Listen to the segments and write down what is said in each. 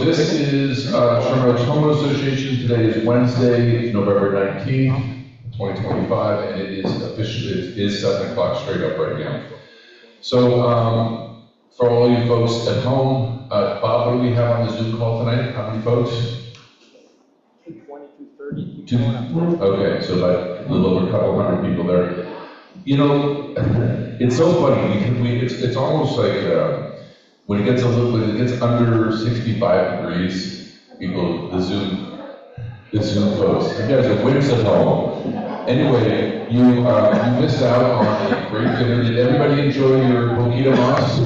this is Sherman Oaks Homeowners Association. Today is Wednesday, November 19th, 2025, and it is 7 o'clock straight up right now. So for all you folks at home, Bob, what do we have on the Zoom call tonight? How many folks? 220, 230. Okay, so about a little over a couple hundred people there. You know, it's so funny because it's almost like when it gets under 65 degrees, people the Zoom folks. You guys are wimps at home. Anyway, you missed out on a great dinner. Did everybody enjoy your Poquito Mas?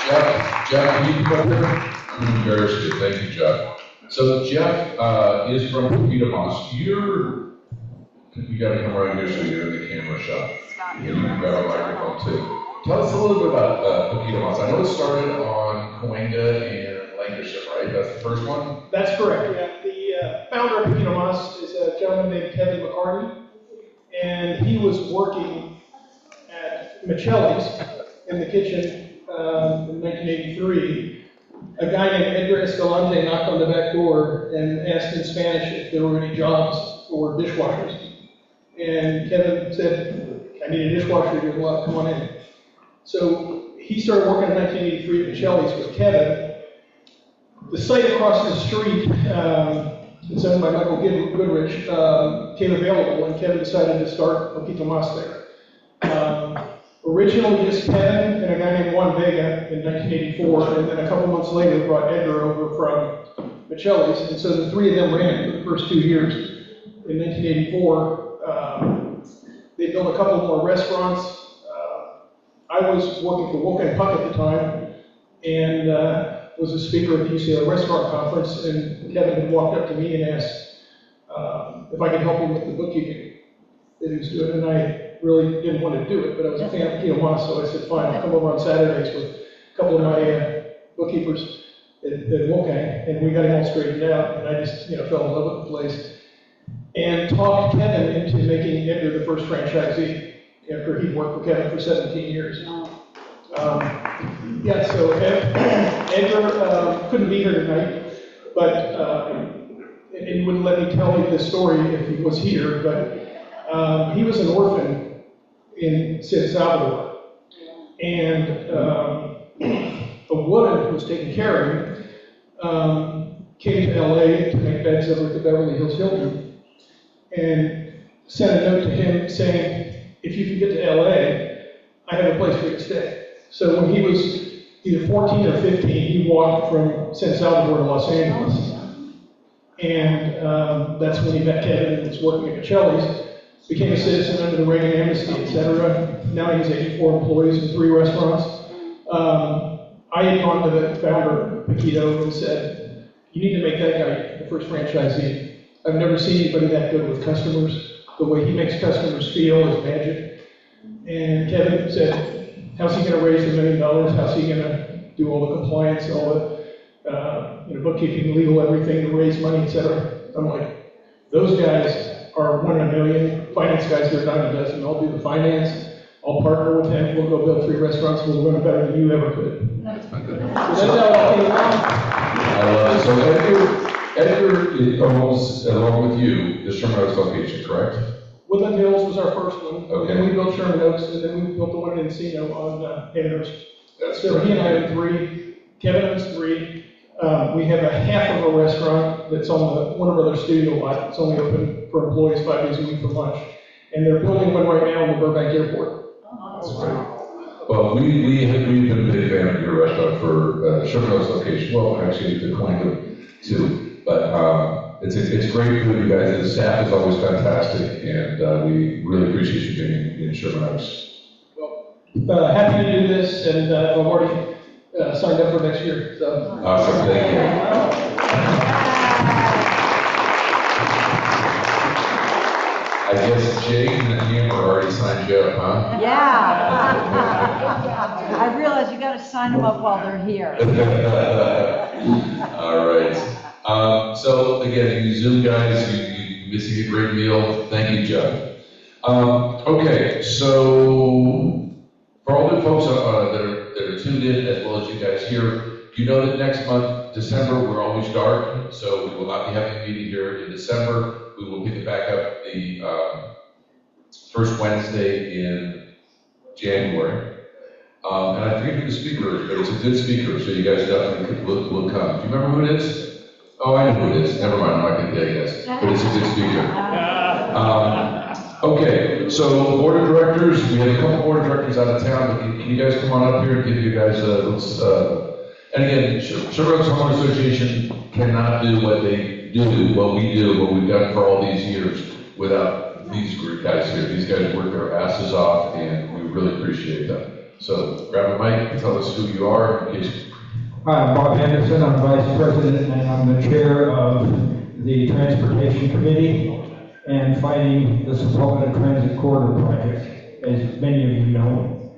Jeff, can you come up here? I'm embarrassed you. Thank you, Jeff. So Jeff is from Poquito Mas. You got to come right here so you're in the camera shot. You can grab a microphone too. Tell us a little bit about Poquito Mas. I know it started on Cahuenga and Lancashire, right? That's the first one? That's correct, yeah. The founder of Poquito Mas is a gentleman named Kevin McCarty, and he was working at Michelli's in the kitchen in 1983. A guy named Edgar Escalante knocked on the back door and asked in Spanish if there were any jobs for dishwashers. And Kevin said, I need a dishwasher, there's a lot, come on in. So he started working in 1983 at Michelli's with Kevin. The site across the street, it's owned by Michael Goodrich, came available, and Kevin decided to start Poquito Mas there. Originally just Kevin and a guy named Juan Vega in 1984, and then a couple months later brought Edgar over from Michelli's, and so the three of them ran for the first 2 years. In 1984, they built a couple more restaurants. I was working for Wolfgang Puck at the time, and was a speaker at the UCLA Restaurant Conference, and Kevin had walked up to me and asked if I could help him with the bookkeeping that he was doing, and I really didn't want to do it, but I was a fan of Poquito Mas, so I said, fine, I'll come over on Saturdays with a couple of my bookkeepers at Wolfgang, and we got him all straightened out, and I just fell in love with the place. And talked Kevin into making Edgar the first franchisee after he'd worked for Kevin for 17 years. Yeah, so Edgar couldn't be here tonight, but and he wouldn't let me tell you this story if he was here, but he was an orphan in San Salvador, and a woman who was taking care of him came to LA to make beds over at the Beverly Hills Hilton, and sent a note to him saying, if you can get to LA, I have a place for you to stay. So when he was either 14 or 15, he walked from San Salvador to Los Angeles. And that's when he met Kevin and was working at Michelli's, became a citizen under the Reagan amnesty, etc. Now he has 84 employees and 3 restaurants. I had gone to the founder of Poquito and said, you need to make that guy the first franchisee. I've never seen anybody that good with customers. The way he makes customers feel is magic. And Kevin said, how's he going to raise $1 million? How's he going to do all the compliance, all the bookkeeping, legal, everything to raise money, etc. I'm like, those guys are 1 in a million. Finance guys are a dime a dozen. I'll do the finance. I'll partner with him. We'll go build 3 restaurants. We'll run it better than you ever could. That's good. So that's how it all came about. I love it. So Edgar owns, along with you, the Sherman Oaks location, correct? Woodland Hills was our first one. Okay. And then we built Sherman Oaks, and then we built the one in Encino on Homeowners. That's So he and I own 3. Kevin owns 3. We have a half of a restaurant that's on the Warner Brothers studio lot. It's only open for employees 5 days a week for lunch. And they're building one right now in the Burbank Airport. That's great. Well, we've been a big fan of your restaurant for Sherman Oaks location. Well, actually, the Cahuenga too. But it's great for you guys. The staff is always fantastic, and we really appreciate you being in Sherman Oaks. Well, happy to do this, and I've already signed up for next year. So. Awesome, thank you. I guess Jake and Amber already signed you up, huh? Yeah. I realize you got to sign them up while they're here. All right. So again, you Zoom guys, you missing a great meal. Thank you, Jeff. Okay, so For all the folks that are tuned in, as well as you guys here, you know that next month, December, we're always dark, so we will not be having a meeting here in December. We will pick it back up the first Wednesday in January. And I forget who the speaker is, but it's a good speaker, so you guys definitely will come. Do you remember who it is? Oh, I know who it is. Never mind, I'm not going to tell you guys, but it's a good speaker. Okay, so board of directors, we have a couple board of directors out of town, but can you guys come on up here and give you guys and again, Sherman Homeowners Association cannot do what they do, what we do, what we've done for all these years without these group guys here. These guys work their asses off, and we really appreciate them. So grab a mic and tell us who you are in case. Hi, I'm Bob Anderson. I'm Vice President and I'm the Chair of the Transportation Committee and fighting the SOHA Transit Corridor Project, as many of you know.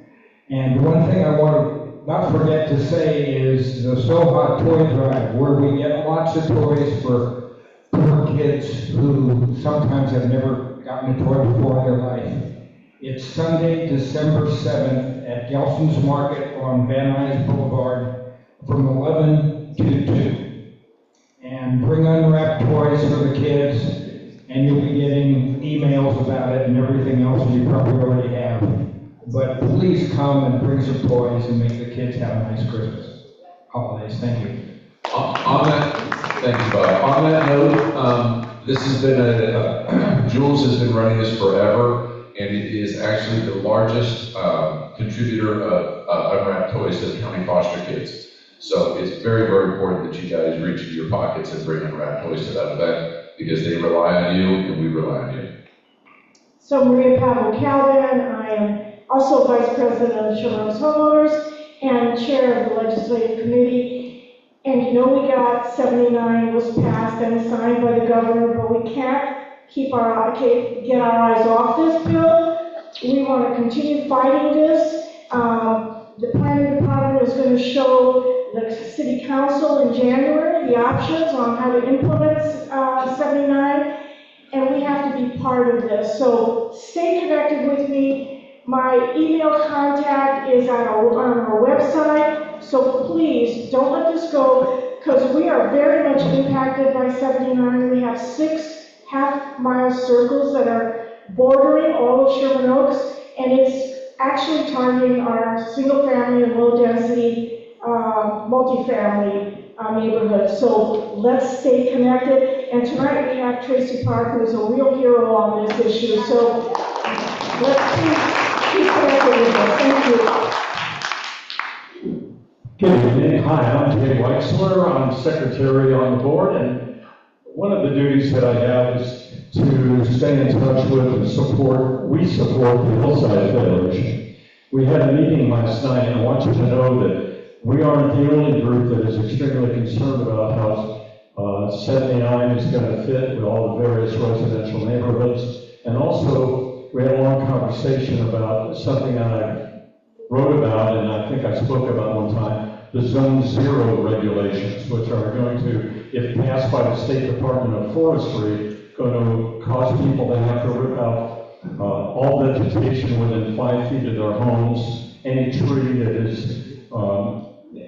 And one thing I want to not forget to say is the SOHA Toy Drive, where we get lots of toys for poor kids who sometimes have never gotten a toy before in their life. It's Sunday, December 7th at Gelson's Market on Van Nuys Boulevard from 11 to 2. And bring unwrapped toys for the kids, and you'll be getting emails about it and everything else you probably already have. But please come and bring some toys and make the kids have a nice Christmas holidays. Thank you. Thank you, Bob. On that note, this has been Jules has been running this forever, and it is actually the largest contributor of unwrapped toys to the county foster kids. So it's very, very important that you guys reach into your pockets and bring unwrapped toys to that event, because they rely on you and we rely on you. So Maria Pavlo Calvin, I am also Vice President of Sherman's Homeowners and Chair of the Legislative Committee. And you know we got 79 was passed and signed by the governor, but we can't get our eyes off this bill. We want to continue fighting this. The planning department is going to show the city council in January the options on how to implement 79, and we have to be part of this. So stay connected with me. My email contact is on our website, so please don't let this go, because we are very much impacted by 79. We have 6 half-mile circles that are bordering all of Sherman Oaks, and it's actually targeting our single-family and low-density multifamily neighborhoods. So let's stay connected. And tonight we have Traci Park, who is a real hero on this issue. So let's keep connected with us. Thank you. Good evening. Hi, I'm Jay Weixler. I'm secretary on the board, and one of the duties that I have is to stay in touch with and support. We support the Hillside Federation. We had a meeting last night, and I want you to know that we aren't the only group that is extremely concerned about how 79 is going to fit with all the various residential neighborhoods. And also, we had a long conversation about something that I wrote about, and I think I spoke about one time, the Zone 0 regulations, which are going to, if passed by the State Department of Forestry, going to cause people to have to rip out all vegetation within 5 feet of their homes, any tree that is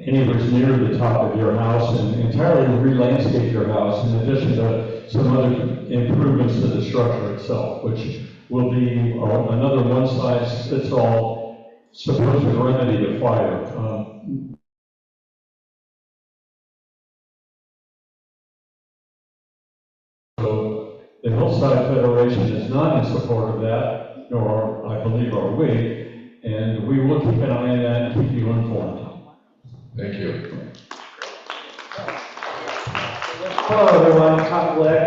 anywhere near the top of your house, and entirely re-landscape your house, in addition to some other improvements to the structure itself, which will be another one-size-fits-all supposed remedy to fire. So the Hillside Federation is not in support of that, nor, I believe, are we, and we will keep an eye on that and keep you informed. Thank you. Hello everyone, Tom Glick,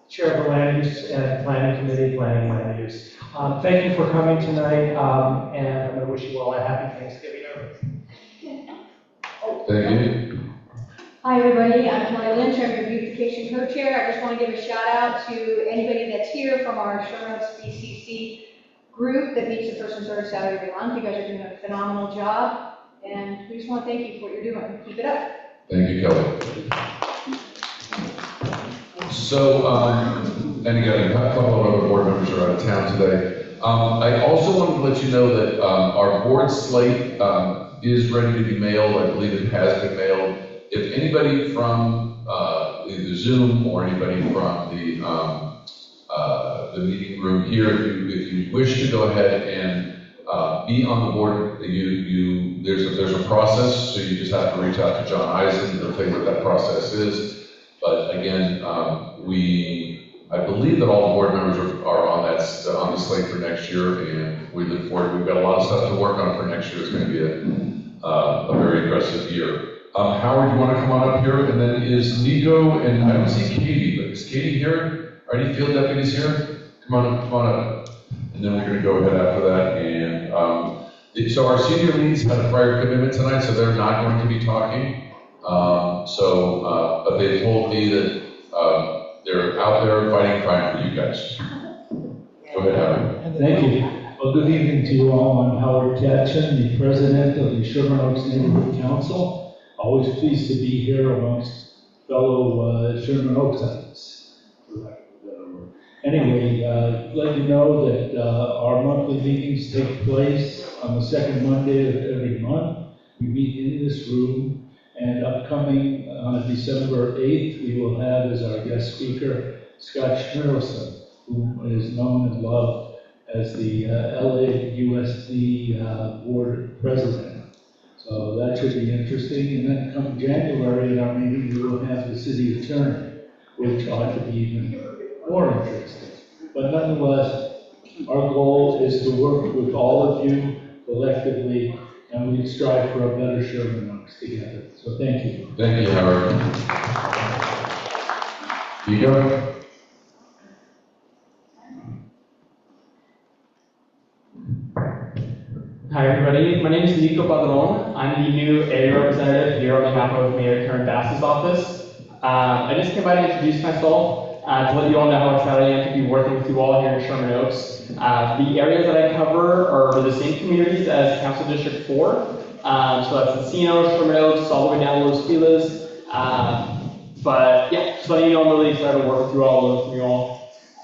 Chair of the Land Use and Planning Committee, Planning Land Use. Thank you for coming tonight, and I'm going to wish you all a happy Thanksgiving. Thank you. Hi everybody, I'm Kelly Lynch, I'm your beautification co-chair. I just want to give a shout out to anybody that's here from our Sherman Oaks BCC group that meets the first and third Saturday every month. You guys are doing a phenomenal job. And we just want to thank you for what you're doing. Keep it up. Thank you, Kelly. So, and again, a couple of other board members are out of town today. I also wanted to let you know that our board slate is ready to be mailed. I believe it has been mailed. If anybody from either Zoom or anybody from the meeting room here, if you wish to go ahead and be on the board, there's a process, so you just have to reach out to John Eisen. He'll tell you what that process is. But again, I believe that all the board members are on the slate for next year, and we look forward. We've got a lot of stuff to work on for next year. It's going to be a very aggressive year. Howard, you want to come on up here? And then is Nico, and I don't see Katie, but is Katie here? Are any field deputies here? Come on up. And then we're going to go ahead after that. And so our senior leads had a prior commitment tonight, so they're not going to be talking. But they told me that they're out there fighting crime for you guys. Go ahead, Howard. Thank you. Well, good evening to you all. I'm Howard Tatchin, the president of the Sherman Oaks Neighborhood Council. Always pleased to be here amongst fellow Sherman Oaksites. Anyway, let you know that our monthly meetings take place on the second Monday of every month. We meet in this room, and upcoming on December 8th, we will have as our guest speaker Scott Schmerelson, who is known and loved as the LAUSD board president. So that should be interesting. And then come January, at our meeting, we will have the city attorney, which ought to be even more interesting. But nonetheless, our goal is to work with all of you collectively, and we strive for a better Sherman Oaks together. So thank you. Thank you, Howard. You go. Hi everybody, my name is Nico Padron. I'm the new area representative here on behalf of Mayor Karen Bass's office. I just came by to introduce myself, to let you all know how excited I am to be working with you all here in Sherman Oaks. The areas that I cover are the same communities as Council District 4. So that's Encino, Sherman Oaks, all the way down to Los Feliz. But yeah, just letting you know I'm really excited to work with you all,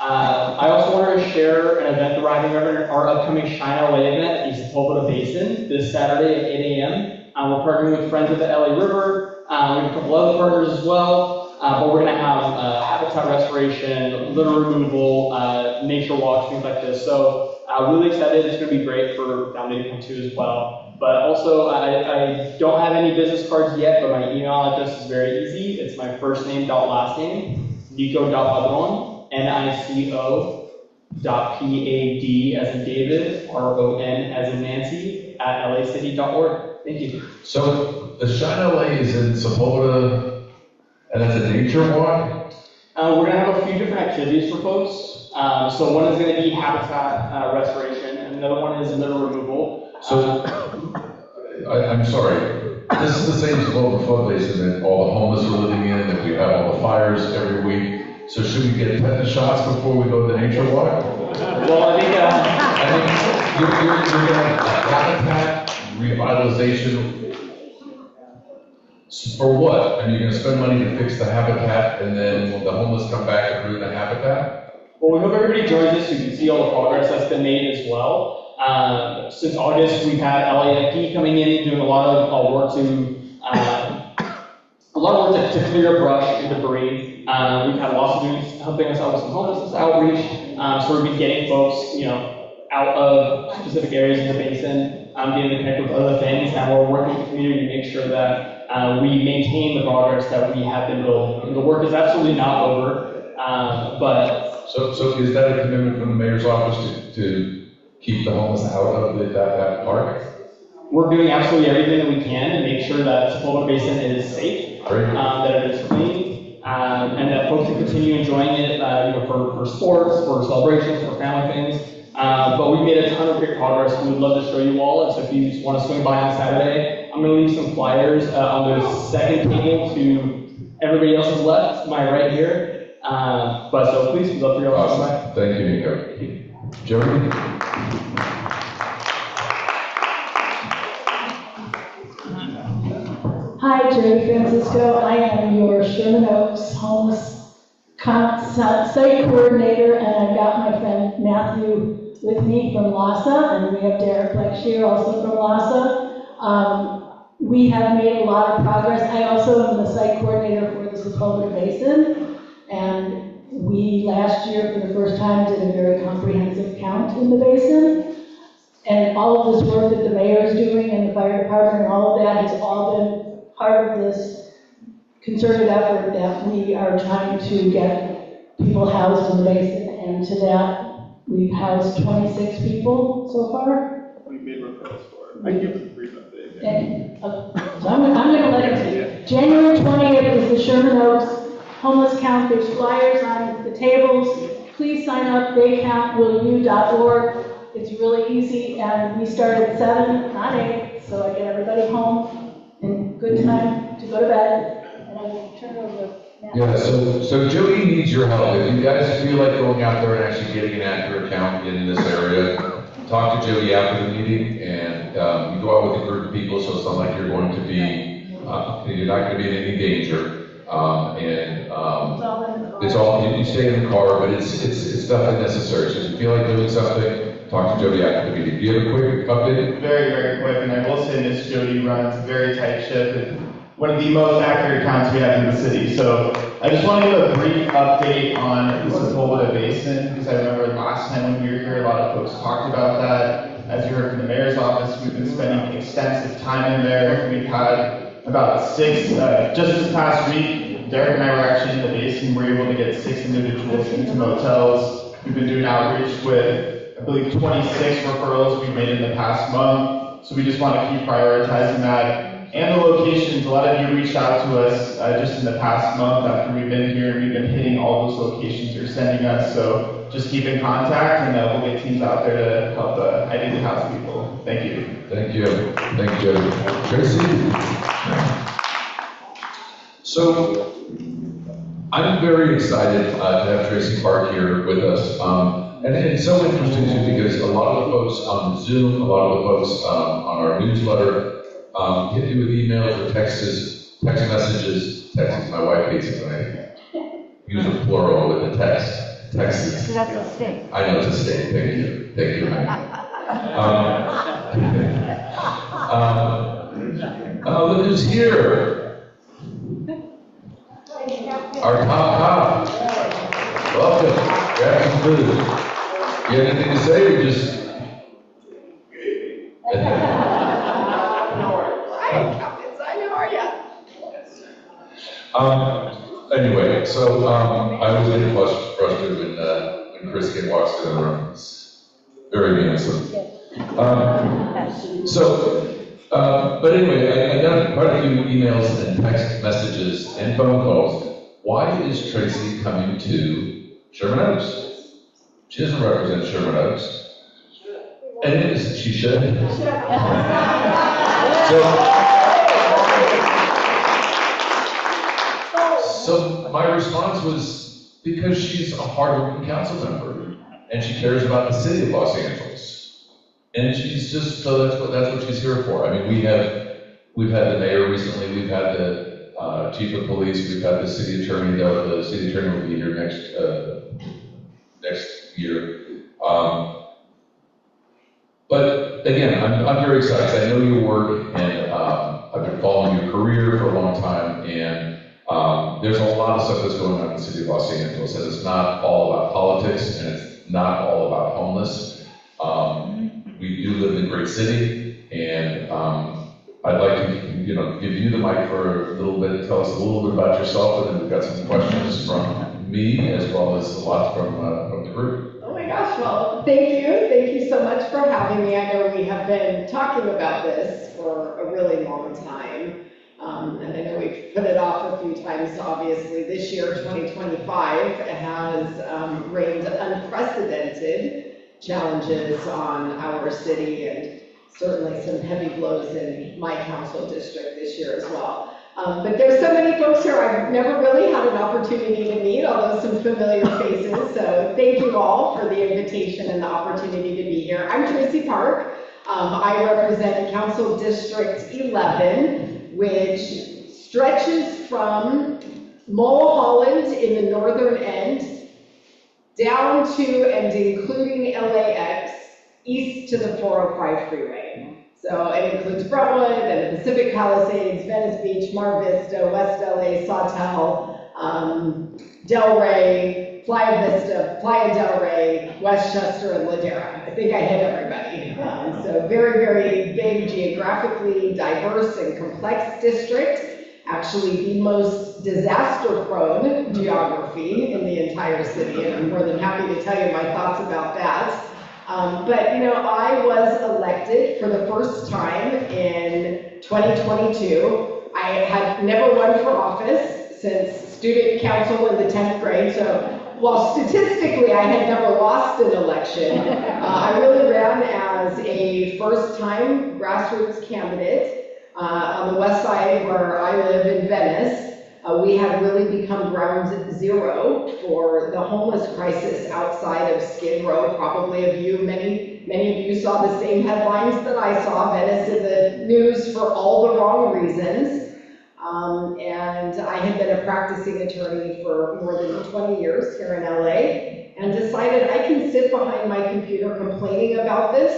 I also wanted to share an event that we're having, our upcoming Shine LA event at the Sepulveda Basin this Saturday at 8 a.m. We're partnering with Friends of the LA River. We have a couple other partners as well. But we're going to have habitat restoration, litter removal, nature walks, things like this. So really excited. It's going to be great for family to come to as well. But also, I don't have any business cards yet, but my email address is very easy. It's my first name dot last name, Nico.Padron. NICO.PAD as in David, RON as in Nancy, at lacity.org. Thank you. So the Shine LA is in Sepulveda, and that's a nature walk? We're going to have a few different activities for folks. So one is going to be habitat restoration, and another one is litter removal. So, I'm sorry, this is the same Sepulveda flood basin that all the homeless are living in, that we have all the fires every week. So should we get tetanus shots before we go to the nature walk? Well, I think you're going to have habitat revitalization for what? I mean, you're going to spend money to fix the habitat, and then the homeless come back and ruin the habitat? Well, we hope everybody joins us so you can see all the progress that's been made as well. Since August, we've had LAFD coming in, doing a lot of work to clear brush and debris. We've had lots of students helping us out with some homelessness outreach. So we've been getting folks, out of specific areas of the basin, getting to connect with other things, and we're working with the community to make sure that we maintain the progress that we have been building. The work is absolutely not over, but so is that a commitment from the mayor's office to keep the homeless out of that park? We're doing absolutely everything that we can to make sure that Sepulveda Basin is safe, that it is clean, and that folks can continue enjoying it for sports, for celebrations, for family things. But we've made a ton of great progress. We would love to show you all. And so if you just want to swing by on Saturday, I'm going to leave some flyers on the second table to everybody else's left, my right here. But so please, we'd love for you all to come by. Thank you, Nico. Jeremy? Hi, Jerry Francisco. I am your Sherman Oaks homeless site coordinator, and I've got my friend Matthew with me from LASA, and we have Derek Blackshear also from LASA. We have made a lot of progress. I also am the site coordinator for the Sepulveda Basin, and we last year for the first time did a very comprehensive count in the basin. And all of this work that the mayor is doing and the fire department and all of that has all been part of this concerted effort that we are trying to get people housed in the basin. And to that, we've housed 26 people so far. We made requests for it. I give it a brief update. And, so I'm going to let it to you. January 20th is the Sherman Oaks homeless count. There's flyers on the tables. Please sign up, theycountwillyou.org. It's really easy, and we start at 7, not 8, so I get everybody home in good time to go to bed. And I will turn it over to Matt. Yeah, so Jody needs your help. If you guys feel like going out there and actually getting an accurate count in this area, talk to Jody after the meeting, and you go out with a group of people, so it's not like you're going to be, you're not going to be in any danger. It's all, you stay in the car, but it's definitely necessary. So if you feel like doing something, talk to Jody after the meeting. Do you have a quick update? Very, very quick, and I will say Miss Jody runs a very tight ship and one of the most accurate counts we have in the city. So I just want to give a brief update on the Sepulveda Basin, because I remember last time when we were here, a lot of folks talked about that. As you heard from the mayor's office, we've been spending extensive time in there. We've had about 6, just this past week, Derek and I were actually in the basin. We were able to get 6 individuals into motels. We've been doing outreach with, I believe, 26 referrals we've made in the past month. So we just want to keep prioritizing that. And the locations, a lot of you reached out to us just in the past month after we've been here. We've been hitting all those locations you're sending us. So just keep in contact, and we'll get teams out there to help ideally house people. Thank you. Thank you. Thank you. Traci? So, I'm very excited to have Traci Park here with us. And it's so interesting too, because a lot of the folks on Zoom, a lot of the folks on our newsletter, hit you with emails or texts, text messages. Texts, my wife hates it when I use a plural with a text. Texts. So that's a state. I know it's a state. Thank you. Thank you, honey. Look who's here. Our top cop. Welcome. Grab some food. You have anything to say, or just? Anyway, so I was getting frustrated when Chris Kid walks in the room. It's very handsome. But anyway, I got quite a few emails and text messages and phone calls. Why is Traci coming to Sherman Oaks? She doesn't represent Sherman Oaks. And it is, she should. So my response was, because she's a hardworking council member, and she cares about the city of Los Angeles. And she's just, so that's what she's here for. I mean, we've had the mayor recently, we've had the chief of police, we've had the city attorney, the city attorney will be here next year. But again, I'm very excited. I know your work, and I've been following your career for a long time, and there's a lot of stuff that's going on in the city of Los Angeles, and it's not all about politics, and it's not all about homeless. We do live in a great city, and I'd like to, give you the mic for a little bit, tell us a little bit about yourself, and then we've got some questions from me, as well as a lot from the group. Oh my gosh, well, thank you so much for having me. I know we have been talking about this for a really long time. And I know we've put it off a few times, obviously. This year, 2025, has rained unprecedented challenges on our city, and certainly some heavy blows in my council district this year as well. But there's so many folks here I've never really had an opportunity to meet, although some familiar faces. So thank you all for the invitation and the opportunity to be here. I'm Traci Park. I represent Council District 11, which stretches from Mulholland in the northern end down to and including LAX, east to the 405 freeway. So it includes Brentwood and the Pacific Palisades, Venice Beach, Mar Vista, West LA, Sawtell, Delray, Playa Vista, Playa Del Rey, Westchester, and Ladera. I think I hit everybody. So very, very big, geographically diverse and complex district. Actually, the most disaster-prone geography in the entire city, and I'm more than happy to tell you my thoughts about that. But, you know, I was elected for the first time in 2022. I had never run for office since student council in the 10th grade, so while statistically I had never lost an election, I really ran as a first-time grassroots candidate on the west side where I live in Venice. We had really become ground zero for the homeless crisis outside of Skid Row. Probably many of you saw the same headlines that I saw, Venice in the news for all the wrong reasons. And I had been a practicing attorney for more than 20 years here in LA, and decided I can sit behind my computer complaining about this,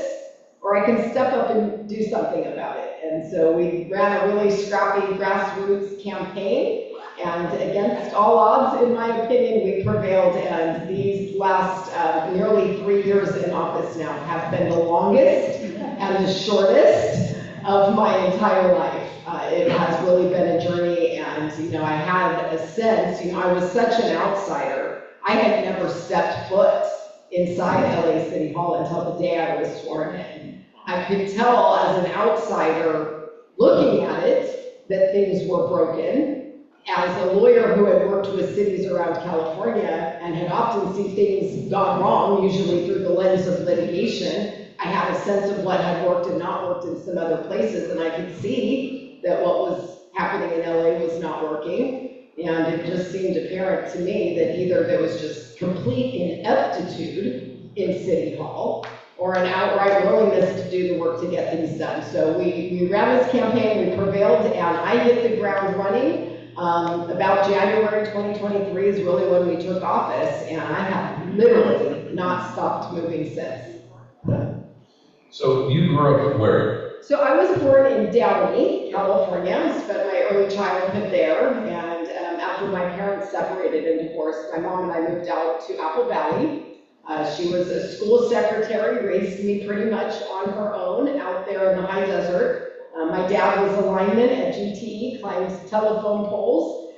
or I can step up and do something about it. And so we ran a really scrappy grassroots campaign, and against all odds, in my opinion, we prevailed. And these last nearly 3 years in office now have been the longest and the shortest of my entire life. It has really been a journey, and you know, I had a sense, you know, I was such an outsider. I had never stepped foot inside LA City Hall until the day I was sworn in. I could tell as an outsider looking at it that things were broken. As a lawyer who had worked with cities around California and had often seen things gone wrong, usually through the lens of litigation, I had a sense of what had worked and not worked in some other places, and I could see that what was happening in LA was not working. And it just seemed apparent to me that either there was just complete ineptitude in City Hall, or an outright willingness to do the work to get things done. So we ran this campaign, we prevailed, and I hit the ground running. About January 2023 is really when we took office, and I have literally not stopped moving since. So you grew up where? So I was born in Downey, California, spent my early childhood there, and after my parents separated and divorced, my mom and I moved out to Apple Valley. She was a school secretary, raised me pretty much on her own out there in the high desert. My dad was a lineman at GTE, climbed telephone poles,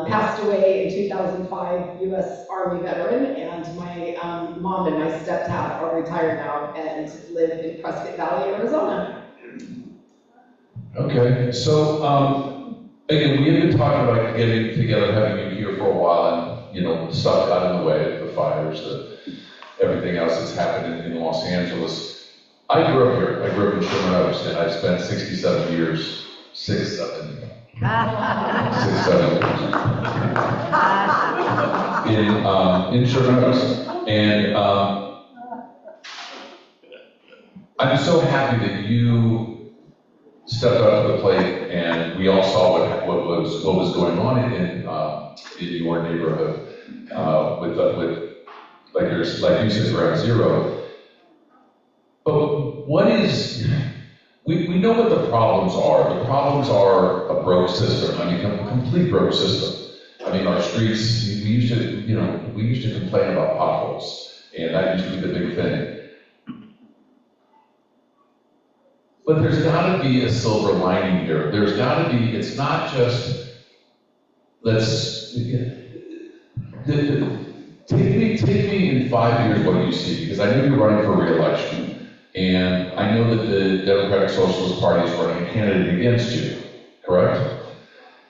passed away in 2005, U.S. Army veteran, and my mom and my stepdad are retired now and live in Prescott Valley, Arizona. Okay, so again, we have been talking about getting together, having you here for a while, and you know, stuff got in the way, the fires, everything else that's happened in Los Angeles. I grew up here. I grew up in Sherman, and I've spent 67 years, 7 years in Sherman, and I'm so happy that you stepped up to the plate, and we all saw what was going on in your neighborhood with like you said, ground zero. But what is, we know what the problems are. The problems are a broke system. I mean, a complete broke system. I mean, our streets, we used to complain about potholes, and that used to be the big thing. But there's got to be a silver lining here. There's got to be, it's not just, take me in 5 years what you see, because I know you're running for re-election. And I know that the Democratic Socialist Party is running a candidate against you, correct?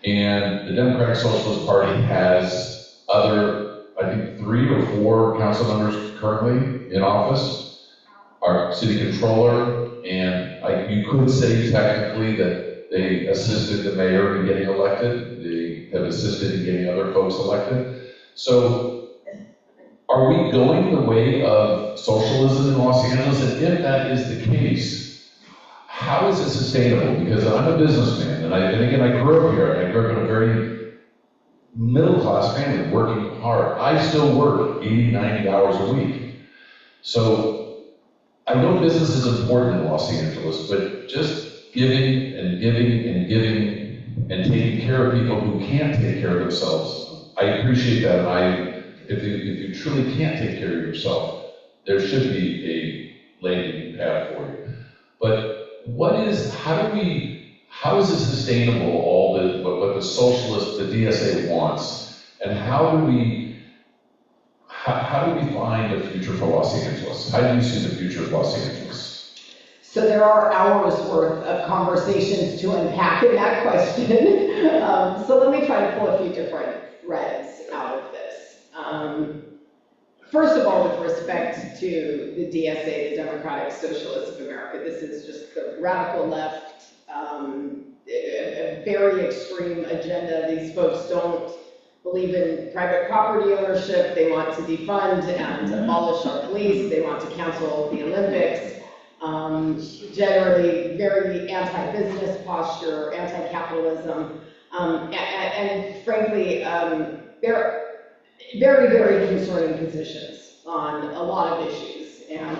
And the Democratic Socialist Party has other, I think, 3 or 4 council members currently in office, our city controller, and you could say technically that they assisted the mayor in getting elected. They have assisted in getting other folks elected. So, are we going the way of socialism in Los Angeles? And if that is the case, how is it sustainable? Because I'm a businessman, and again, I grew up here. I grew up in a very middle-class class family, working hard. I still work 80, 90 hours a week. So I know business is important in Los Angeles, but just giving and giving and giving and taking care of people who can't take care of themselves, I appreciate that. And if you truly can't take care of yourself, there should be a landing pad for you. But how is it sustainable, all what the socialist, the DSA wants, and how do we find a future for Los Angeles? How do you see the future of Los Angeles? So there are hours worth of conversations to unpack in that question. So let me try to pull a few different threads out of this. First of all, with respect to the DSA, the Democratic Socialists of America, this is just the radical left, a very extreme agenda. These folks don't believe in private property ownership. They want to defund and abolish our police. They want to cancel the Olympics. Generally very anti-business posture, anti-capitalism, and frankly, they're very, very concerning positions on a lot of issues. And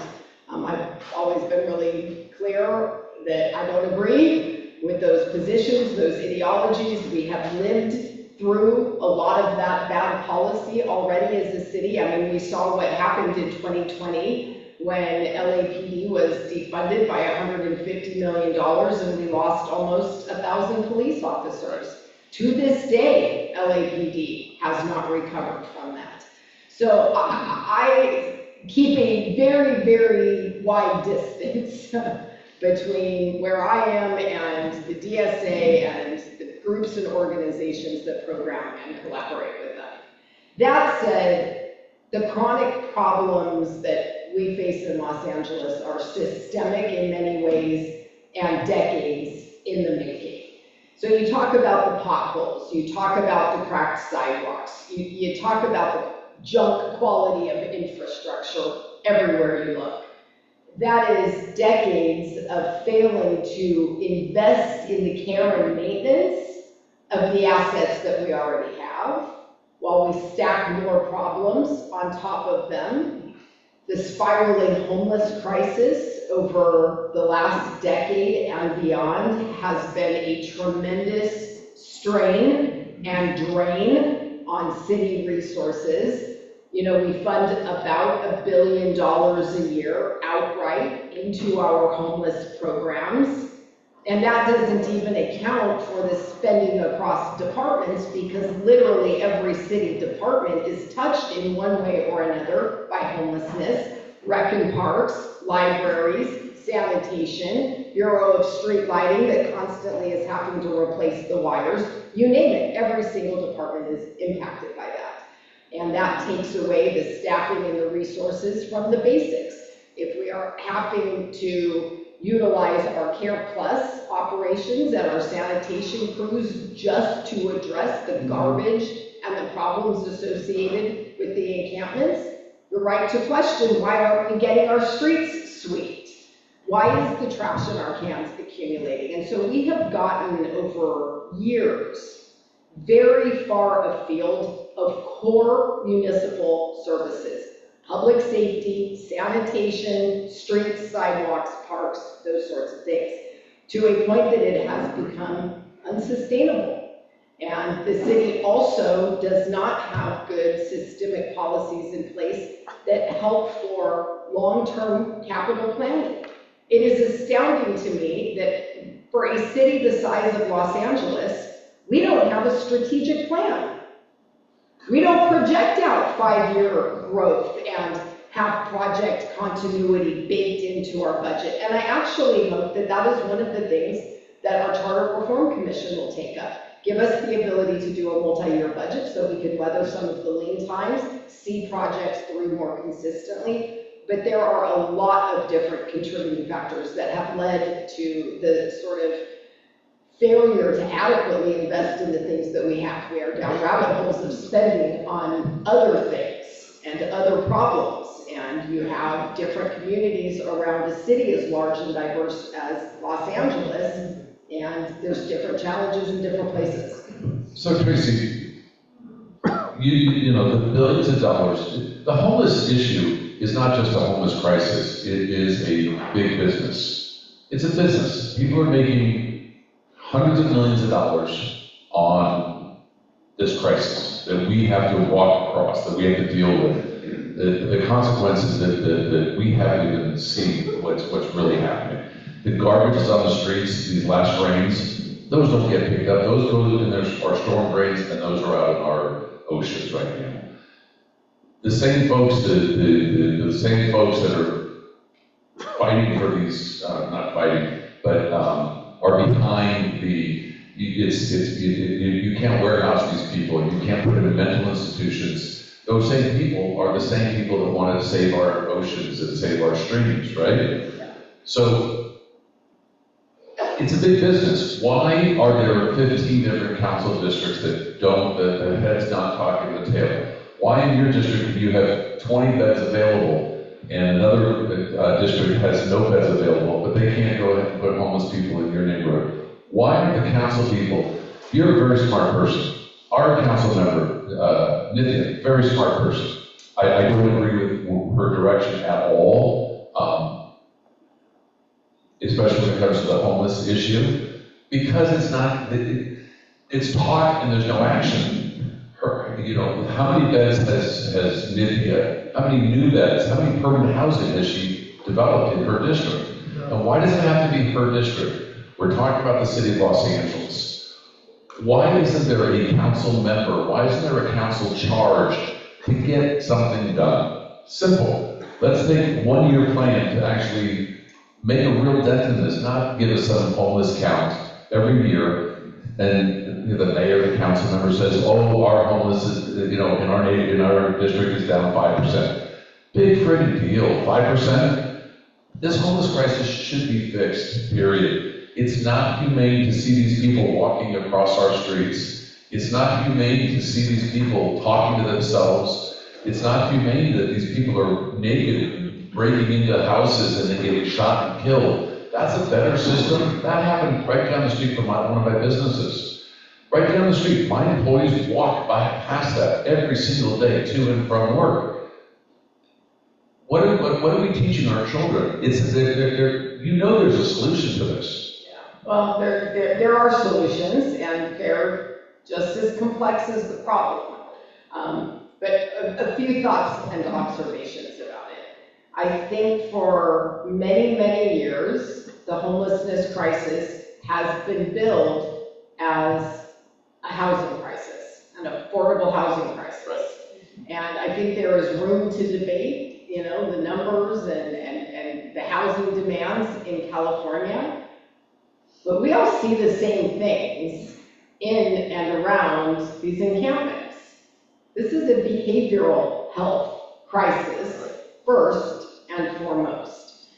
I've always been really clear that I don't agree with those positions, those ideologies. We have lived through a lot of that bad policy already as a city. I mean, we saw what happened in 2020 when LAPD was defunded by $150 million and we lost almost 1,000 police officers. To this day, LAPD has not recovered from that. So I keep a very, very wide distance between where I am and the DSA and the groups and organizations that program and collaborate with them. That said, the chronic problems that we face in Los Angeles are systemic in many ways and decades in the making. So you talk about the potholes, you talk about the cracked sidewalks, you talk about the junk quality of infrastructure everywhere you look. That is decades of failing to invest in the care and maintenance of the assets that we already have, while we stack more problems on top of them. The spiraling homeless crisis over the last decade and beyond has been a tremendous strain and drain on city resources. You know, we fund about $1 billion a year outright into our homeless programs. And that doesn't even account for the spending across departments, because literally every city department is touched in one way or another by homelessness. Rec and parks, libraries, sanitation, Bureau of Street Lighting that constantly is having to replace the wires. You name it, every single department is impacted by that. And that takes away the staffing and the resources from the basics. If we are having to utilize our Care Plus operations and our sanitation crews just to address the garbage and the problems associated with the encampments, you're right to question, why aren't we getting our streets swept? Why is the trash in our cans accumulating? And so we have gotten over years very far afield of core municipal services. Public safety, sanitation, streets, sidewalks, parks, those sorts of things, to a point that it has become unsustainable. And the city also does not have good systemic policies in place that help for long-term capital planning. It is astounding to me that for a city the size of Los Angeles, we don't have a strategic plan. We don't project out 5-year growth and have project continuity baked into our budget. And I actually hope that that is one of the things that our Charter Reform Commission will take up. Give us the ability to do a multi-year budget so we can weather some of the lean times, see projects through more consistently. But there are a lot of different contributing factors that have led to the sort of failure to adequately invest in the things that we have. We are down rabbit holes of spending on other things and other problems. And you have different communities around a city as large and diverse as Los Angeles, and there's different challenges in different places. So Traci, you know, the billions of dollars, the homeless issue is not just a homeless crisis, it is a big business. It's a business. People are making hundreds of millions of dollars on this crisis that we have to walk across, that we have to deal with. The consequences that we haven't even seen what's really happening. The garbage is on the streets, these last rains, those don't get picked up. Those go in our storm drains, and those are out in our oceans right now. The same folks, the same folks that are fighting for these, not fighting, but are behind the, you can't warehouse these people, you can't put them in mental institutions. Those same people are the same people that want to save our oceans and save our streams, right? So, it's a big business. Why are there 15 different council districts that don't, the head's not talking to the tail? Why in your district do you have 20 beds available and another district has no beds available, but they can't go ahead and put homeless people in your neighborhood? Why aren't the council people, you're a very smart person. Our council member, Nithya, very smart person. I don't agree with her direction at all. Especially when it comes to the homeless issue, because it's not, it's talk and there's no action. You know, how many beds has Nithya, how many new beds, how many permanent housing has she developed in her district? And why does it have to be her district? We're talking about the city of Los Angeles. Why isn't there a council member? Why isn't there a council charged to get something done? Simple. Let's take a 1-year plan to actually make a real dent in this, not give us some homeless count every year, and the mayor, the council member says, oh, our homeless is, you know, in our district is down 5%. Big friggin' deal, 5%? This homeless crisis should be fixed, period. It's not humane to see these people walking across our streets. It's not humane to see these people talking to themselves. It's not humane that these people are naked, breaking into houses and then getting shot and killed. That's a better system. That happened right down the street from one of my businesses. Right down the street, my employees walk past that every single day to and from work. What are we teaching our children? You know there's a solution to this. Yeah. Well, there are solutions, and they're just as complex as the problem. But a few thoughts and observations about it. I think for many, many years, the homelessness crisis has been billed as a housing crisis, an affordable housing crisis. And I think there is room to debate, you know, the numbers and the housing demands in California. But we all see the same things in and around these encampments. This is a behavioral health crisis, first and foremost.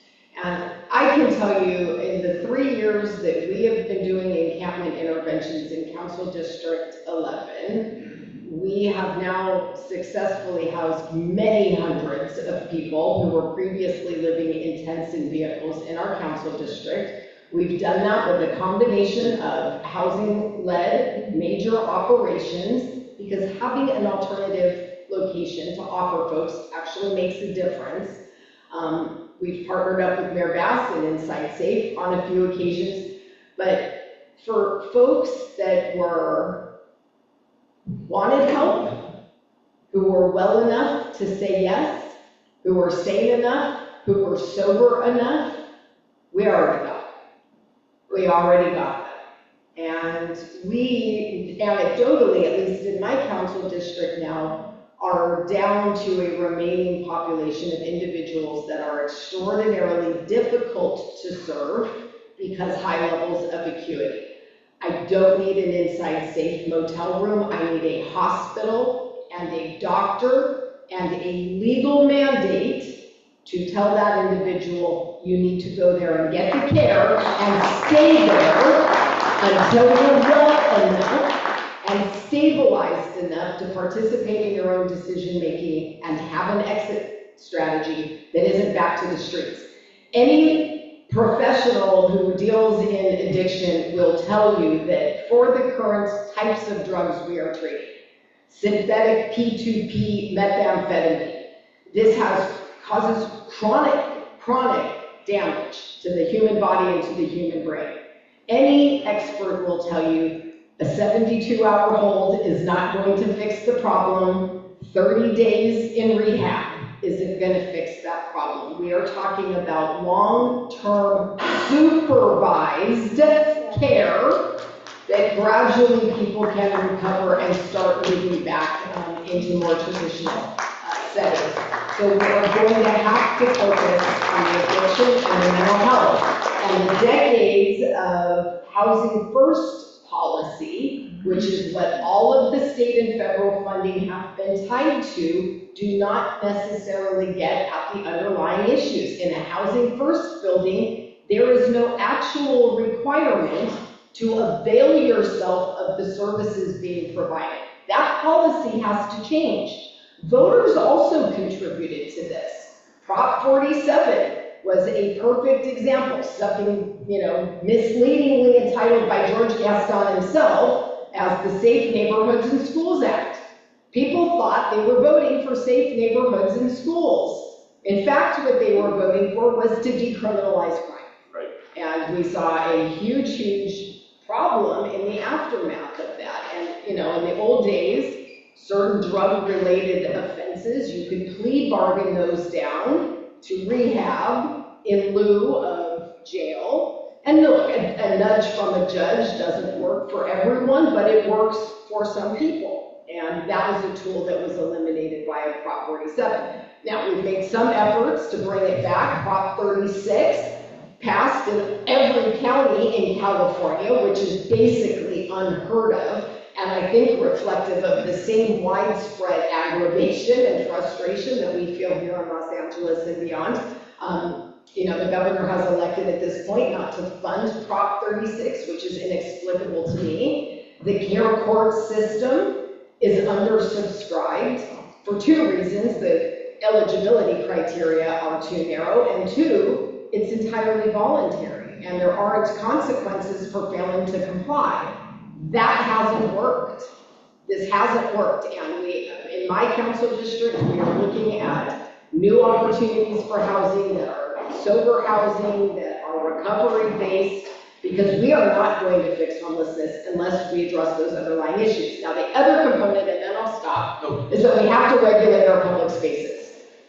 And I can tell you, in the 3 years that we have been doing encampment interventions in Council District 11, we have now successfully housed many hundreds of people who were previously living in tents and vehicles in our council district. We've done that with a combination of housing-led major operations, because having an alternative location to offer folks actually makes a difference. We've partnered up with Mayor Bass and Inside Safe on a few occasions, but for folks that wanted help, who were well enough to say yes, who were sane enough, who were sober enough, we already got them. We already got them. And we, anecdotally, at least in my council district now, are down to a remaining population of individuals that are extraordinarily difficult to serve because high levels of acuity. I don't need an Inside Safe motel room. I need a hospital and a doctor and a legal mandate to tell that individual you need to go there and get the care and stay there until you're well enough and stabilized enough to participate in your own decision-making and have an exit strategy that isn't back to the streets. Any professional who deals in addiction will tell you that for the current types of drugs we are treating, synthetic P2P methamphetamine. This causes chronic damage to the human body and to the human brain. Any expert will tell you a 72-hour hold is not going to fix the problem. 30 days in rehab isn't going to fix that problem. We are talking about long-term supervised care that gradually people can recover and start moving back into more traditional settings. So we are going to have to focus on the addiction and the mental health. And the decades of housing first policy, which is what all of the state and federal funding have been tied to, do not necessarily get at the underlying issues. In a housing first building, there is no actual requirement to avail yourself of the services being provided. That policy has to change. Voters also contributed to this. Prop 47 was a perfect example, something, misleadingly entitled by George Gaston himself as the Safe Neighborhoods and Schools Act. People thought they were voting for safe neighborhoods and schools. In fact, what they were voting for was to decriminalize crime. Right. And we saw a huge problem in the aftermath of that. And, in the old days, certain drug-related offenses, you could plea bargain those down to rehab in lieu of jail. And look, a nudge from a judge doesn't work for everyone, but it works for some people. And that was a tool that was eliminated by Prop 47. Now, we've made some efforts to bring it back. Prop 36 passed in every county in California, which is basically unheard of, and I think reflective of the same widespread aggravation and frustration that we feel here in Los Angeles and beyond. The governor has elected at this point not to fund Prop 36, which is inexplicable to me. The care court system is undersubscribed for two reasons. The eligibility criteria are too narrow, and two, it's entirely voluntary, and there aren't consequences for failing to comply. That hasn't worked. This hasn't worked, and in my council district, we are looking at new opportunities for housing that are sober housing, that are recovery-based, because we are not going to fix homelessness unless we address those underlying issues. Now, the other component, and then I'll stop, is that we have to regulate our public spaces.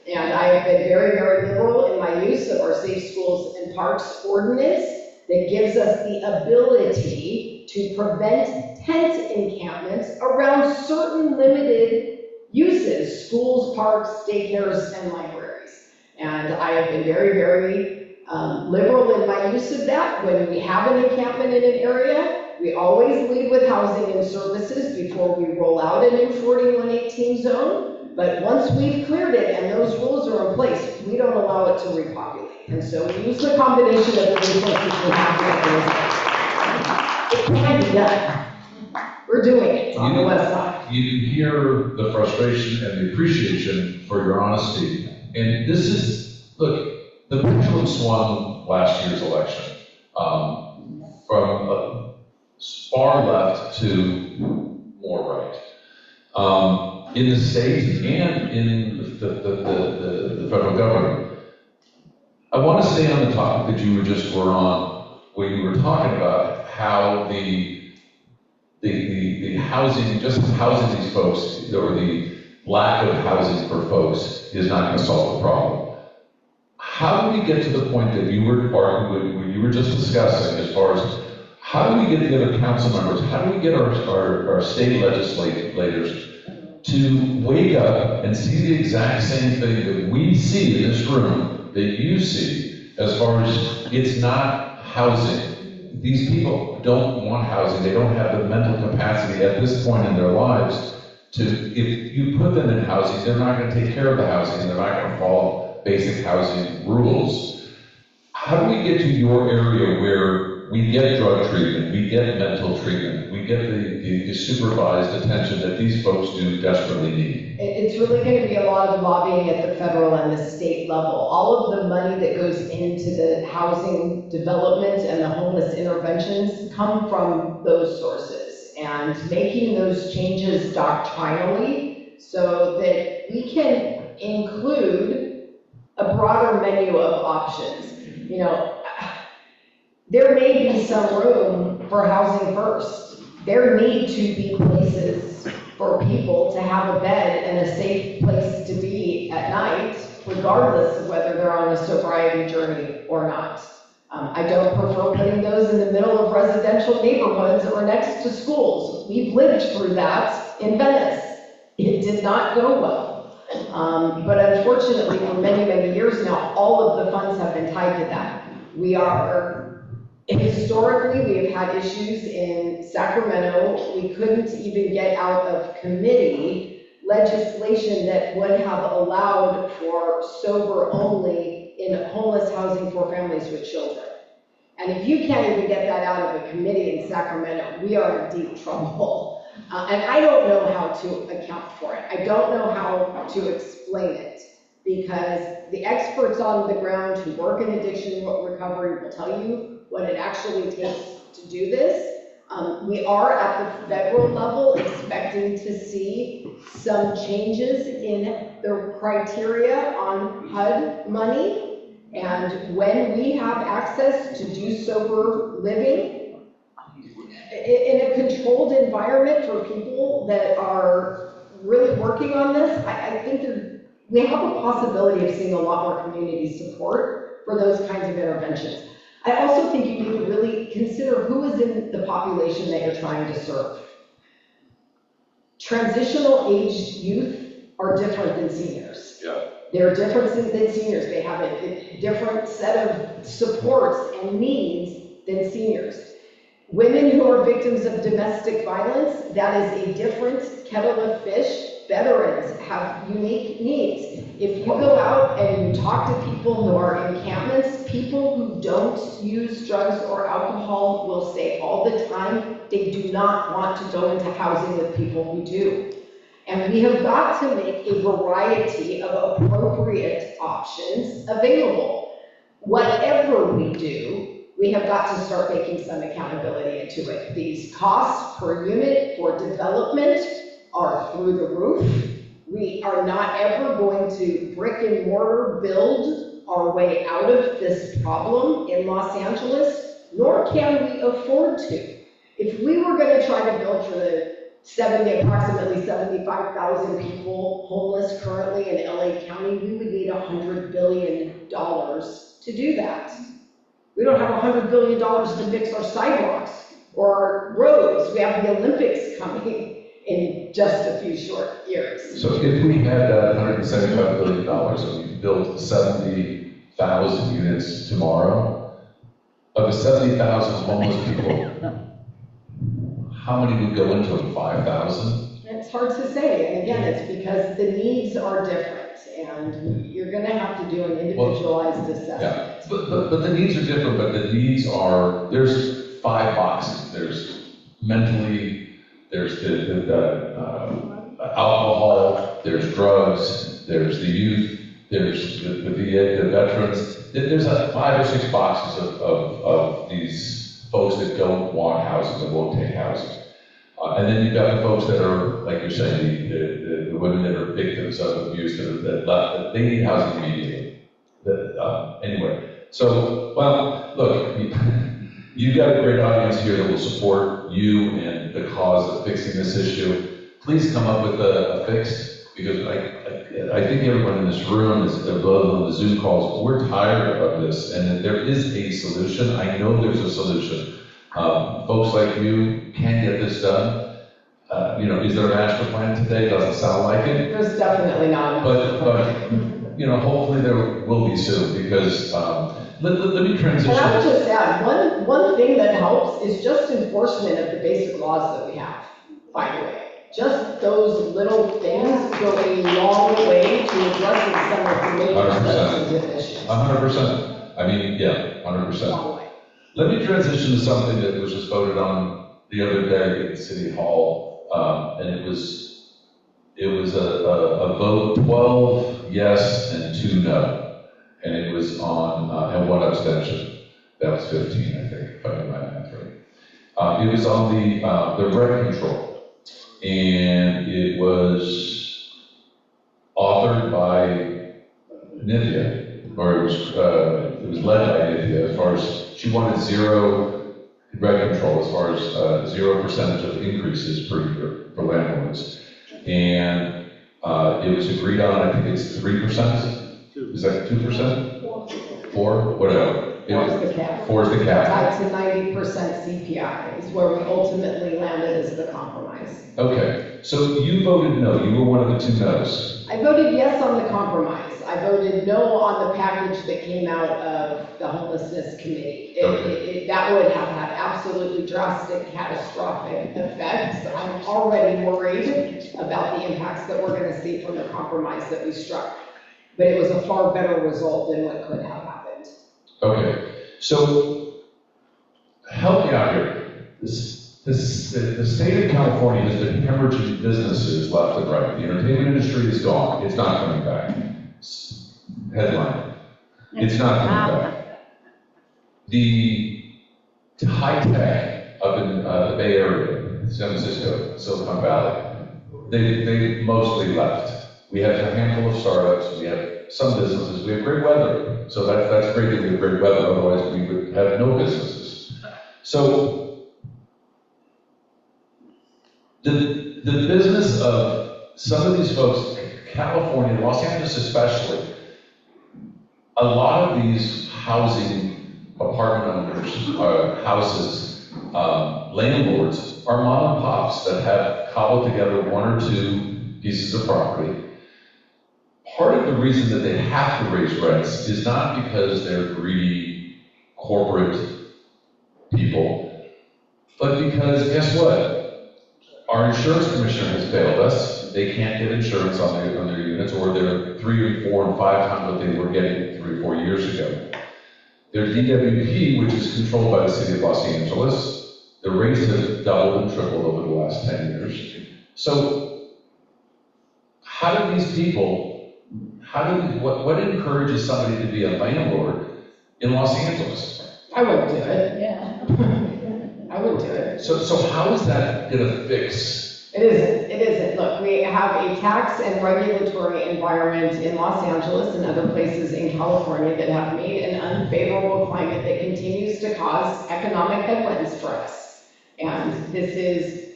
And I have been very liberal in my use of our Safe Schools and Parks ordinance that gives us the ability to prevent tent encampments around certain limited uses, schools, parks, daycares, and libraries. And I have been very liberal in my use of that. When we have an encampment in an area, we always lead with housing and services before we roll out an M4118 zone. But once we've cleared it and those rules are in place, we don't allow it to repopulate. And so we use the combination of the resources we have to. It can be done. We're doing it on the west side. You hear the frustration and the appreciation for your honesty. And this is, look, the pendulum swung last year's election from far left to more right. In the state and in the federal government. I want to stay on the topic that you were on, where you were talking about how the housing, just housing these folks, or the lack of housing for folks is not going to solve the problem. How do we get to the point that you were just discussing, as far as how do we get the other council members, how do we get our state legislators to wake up and see the exact same thing that we see in this room, that you see, as far as it's not housing. These people don't want housing. They don't have the mental capacity at this point in their lives to, if you put them in housing, they're not going to take care of the housing, and they're not going to follow basic housing rules. How do we get to your area where we get drug treatment, we get mental treatment, we get the supervised attention that these folks do desperately need? It's really going to be a lot of lobbying at the federal and the state level. All of the money that goes into the housing development and the homeless interventions come from those sources. and making those changes doctrinally so that we can include a broader menu of options. You know, there may be some room for housing first. There need to be places for people to have a bed and a safe place to be at night, regardless of whether they're on a sobriety journey or not. I don't prefer putting those in the middle of residential neighborhoods or next to schools. We've lived through that in Venice. It did not go well. But unfortunately, for many, many years now, all of the funds have been tied to that. Historically, we have had issues in Sacramento. We couldn't even get out of committee legislation that would have allowed for sober only in homeless housing for families with children. And if you can't even get that out of a committee in Sacramento, we are in deep trouble. And I don't know how to account for it. I don't know how to explain it, because the experts on the ground who work in addiction recovery will tell you what it actually takes to do this. We are at the federal level expecting to see some changes in the criteria on HUD money. And when we have access to do sober living in a controlled environment for people that are really working on this, I think we have a possibility of seeing a lot more community support for those kinds of interventions. I also think you need to really consider who is in the population that you're trying to serve. Transitional aged youth are different than seniors. Yeah. They're different than seniors. They have a different set of supports and needs than seniors. Women who are victims of domestic violence, that is a different kettle of fish. Veterans have unique needs. If you go out and you talk to people who are in encampments, people who don't use drugs or alcohol will say all the time they do not want to go into housing with people who do. And we have got to make a variety of appropriate options available. Whatever we do, we have got to start making some accountability into it. These costs per unit for development are through the roof. We are not ever going to brick and mortar build our way out of this problem in Los Angeles, nor can we afford to. If we were going to try to build for the approximately 75,000 people homeless currently in LA County, we would need $100 billion to do that. We don't have $100 billion to fix our sidewalks or our roads. We have the Olympics coming in just a few short years. So if we had that $175 billion and we built 70,000 units tomorrow, of the 70,000 homeless people, how many would go into them? 5,000? It's hard to say, and again, it's because the needs are different, and you're going to have to do an individualized assessment. Yeah, but the needs are different, but the needs are, there's 5 boxes. There's mentally, there's the alcohol, there's drugs, there's the youth, there's the VA, the veterans. There's 5 or 6 boxes of these folks that don't want housing, that won't take housing. And then you've got the folks that are, like you're saying, the women that are victims of abuse, that they need housing immediately. Anyway, so, well, look, you've got a great audience here that will support you and the cause of fixing this issue. Please come up with a fix, because I think everyone in this room, is both on the Zoom calls, we're tired of this, and there is a solution. I know there's a solution. Folks like you can get this done. Is there a master plan today? Doesn't sound like it. There's definitely not. But hopefully there will be soon, because let me transition. And I would just add, one thing that helps is just enforcement of the basic laws that we have, by the way. Just those little things go a long way to addressing some of the major substantive issues. 100%. I mean, yeah, 100%. Let me transition to something that was just voted on the other day at City Hall, and it was a vote, 12 yes and 2 no, and it was on and 1 abstention. That was 15, I think, if I did my math It was on the rent control, and it was authored by Nithya, or it was led by Nithya, as far as she wanted zero rent control, as far as 0% of increases per year for landlords. And it was agreed on, I think it's 3%? Is that 2%? 4? Whatever. Four is the cap. 4 is the cap. Tied to 90% CPI is where we ultimately landed as the compromise. Okay, so you voted no, you were one of the 2 no's. I voted yes on the compromise. I voted no on the package that came out of the homelessness committee. That would have had absolutely drastic, catastrophic effects. I'm already worried about the impacts that we're going to see from the compromise that we struck. But it was a far better result than what could have happened. Okay, so help me out here. The state of California has been hemorrhaging businesses left and right. The entertainment industry is gone. It's not coming back. Headline. It's not coming back. The high tech up in the Bay Area, San Francisco, Silicon Valley, they mostly left. We have a handful of startups. We have some businesses. We have great weather. So that's great that we have great weather. Otherwise, we would have no businesses. So the business of some of these folks, California, Los Angeles especially, a lot of these housing apartment owners, houses, landlords are mom and pops that have cobbled together 1 or 2 pieces of property. Part of the reason that they have to raise rents is not because they're greedy corporate people, but because guess what? Our insurance commissioner has failed us. They can't get insurance on their units, or they're 3 and 4 and 5 times what they were getting 3 or 4 years ago. Their DWP, which is controlled by the city of Los Angeles, the rates have doubled and tripled over the last 10 years. So how do these people, what encourages somebody to be a landlord in Los Angeles? I wouldn't do it. Yeah. I wouldn't do it. So how is that going to fix? It isn't. Look, we have a tax and regulatory environment in Los Angeles and other places in California that have made an unfavorable climate that continues to cause economic headwinds for us. And this is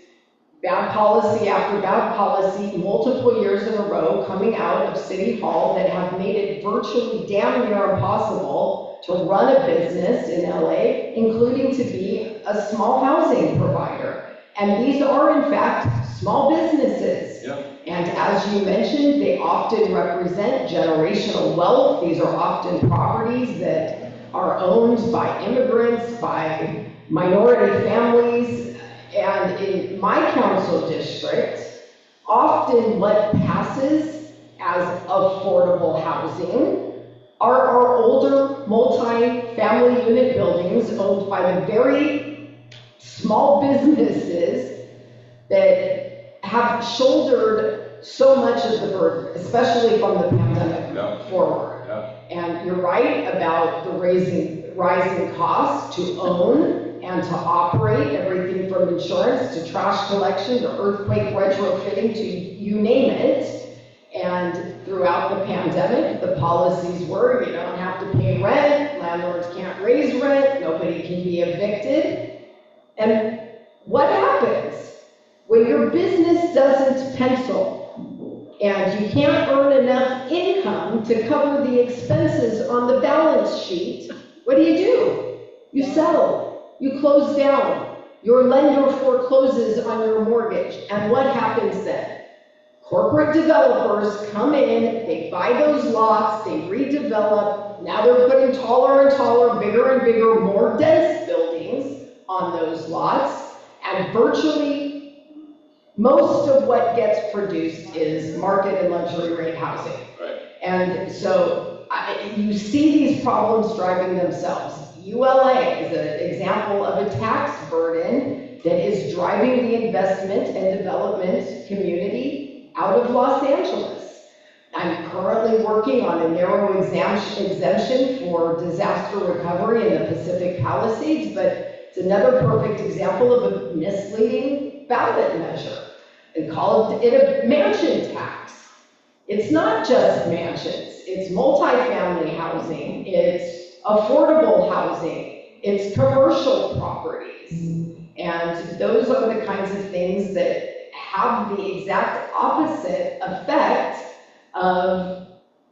bad policy after bad policy, multiple years in a row coming out of City Hall that have made it virtually damn near impossible to run a business in LA, including to be a small housing provider. And these are, in fact, small businesses. Yep. And as you mentioned, they often represent generational wealth. These are often properties that are owned by immigrants, by minority families. And in my council district, often what passes as affordable housing are our older multi-family unit buildings owned by the very small businesses that have shouldered so much of the burden, especially from the pandemic forward. And you're right about the rising costs to own and to operate, everything from insurance to trash collection to earthquake retrofitting to you name it. And throughout the pandemic, the policies were you don't have to pay rent, landlords can't raise rent, nobody can be evicted. And what happens when your business doesn't pencil and you can't earn enough income to cover the expenses on the balance sheet? What do? You sell. You close down. Your lender forecloses on your mortgage. And what happens then? Corporate developers come in, they buy those lots, they redevelop. Now they're putting taller and taller, bigger and bigger, more dense buildings on those lots. And virtually most of what gets produced is market and luxury rate housing. Right. And so you see these problems driving themselves. ULA is an example of a tax burden that is driving the investment and development community out of Los Angeles. I'm currently working on a narrow exemption for disaster recovery in the Pacific Palisades, but It's another perfect example of a misleading ballot measure. And call it a mansion tax. It's not just mansions, it's multifamily housing, it's affordable housing, it's commercial properties. And those are the kinds of things that have the exact opposite effect of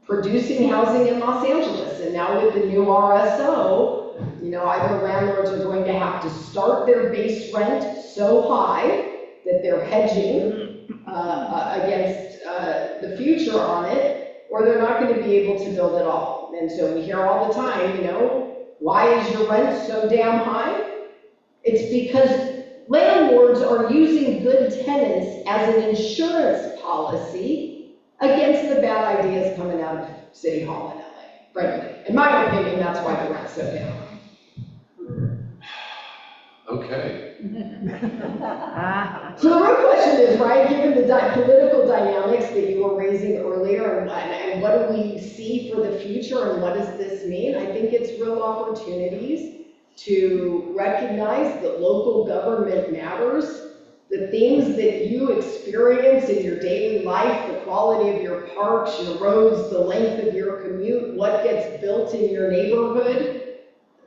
producing housing in Los Angeles. And now with the new RSO, you know, either landlords are going to have to start their base rent so high that they're hedging against the future on it, or they're not going to be able to build at all. And so we hear all the time, you know, why is your rent so damn high? It's because landlords are using good tenants as an insurance policy against the bad ideas coming out of City Hall in LA. Frankly, in my opinion, that's why the rent's so down. Okay. So the real question is, right, given the political dynamics that you were raising earlier, and what do we see for the future, and what does this mean? I think it's real opportunities to recognize that local government matters. The things that you experience in your daily life, the quality of your parks, your roads, the length of your commute, what gets built in your neighborhood,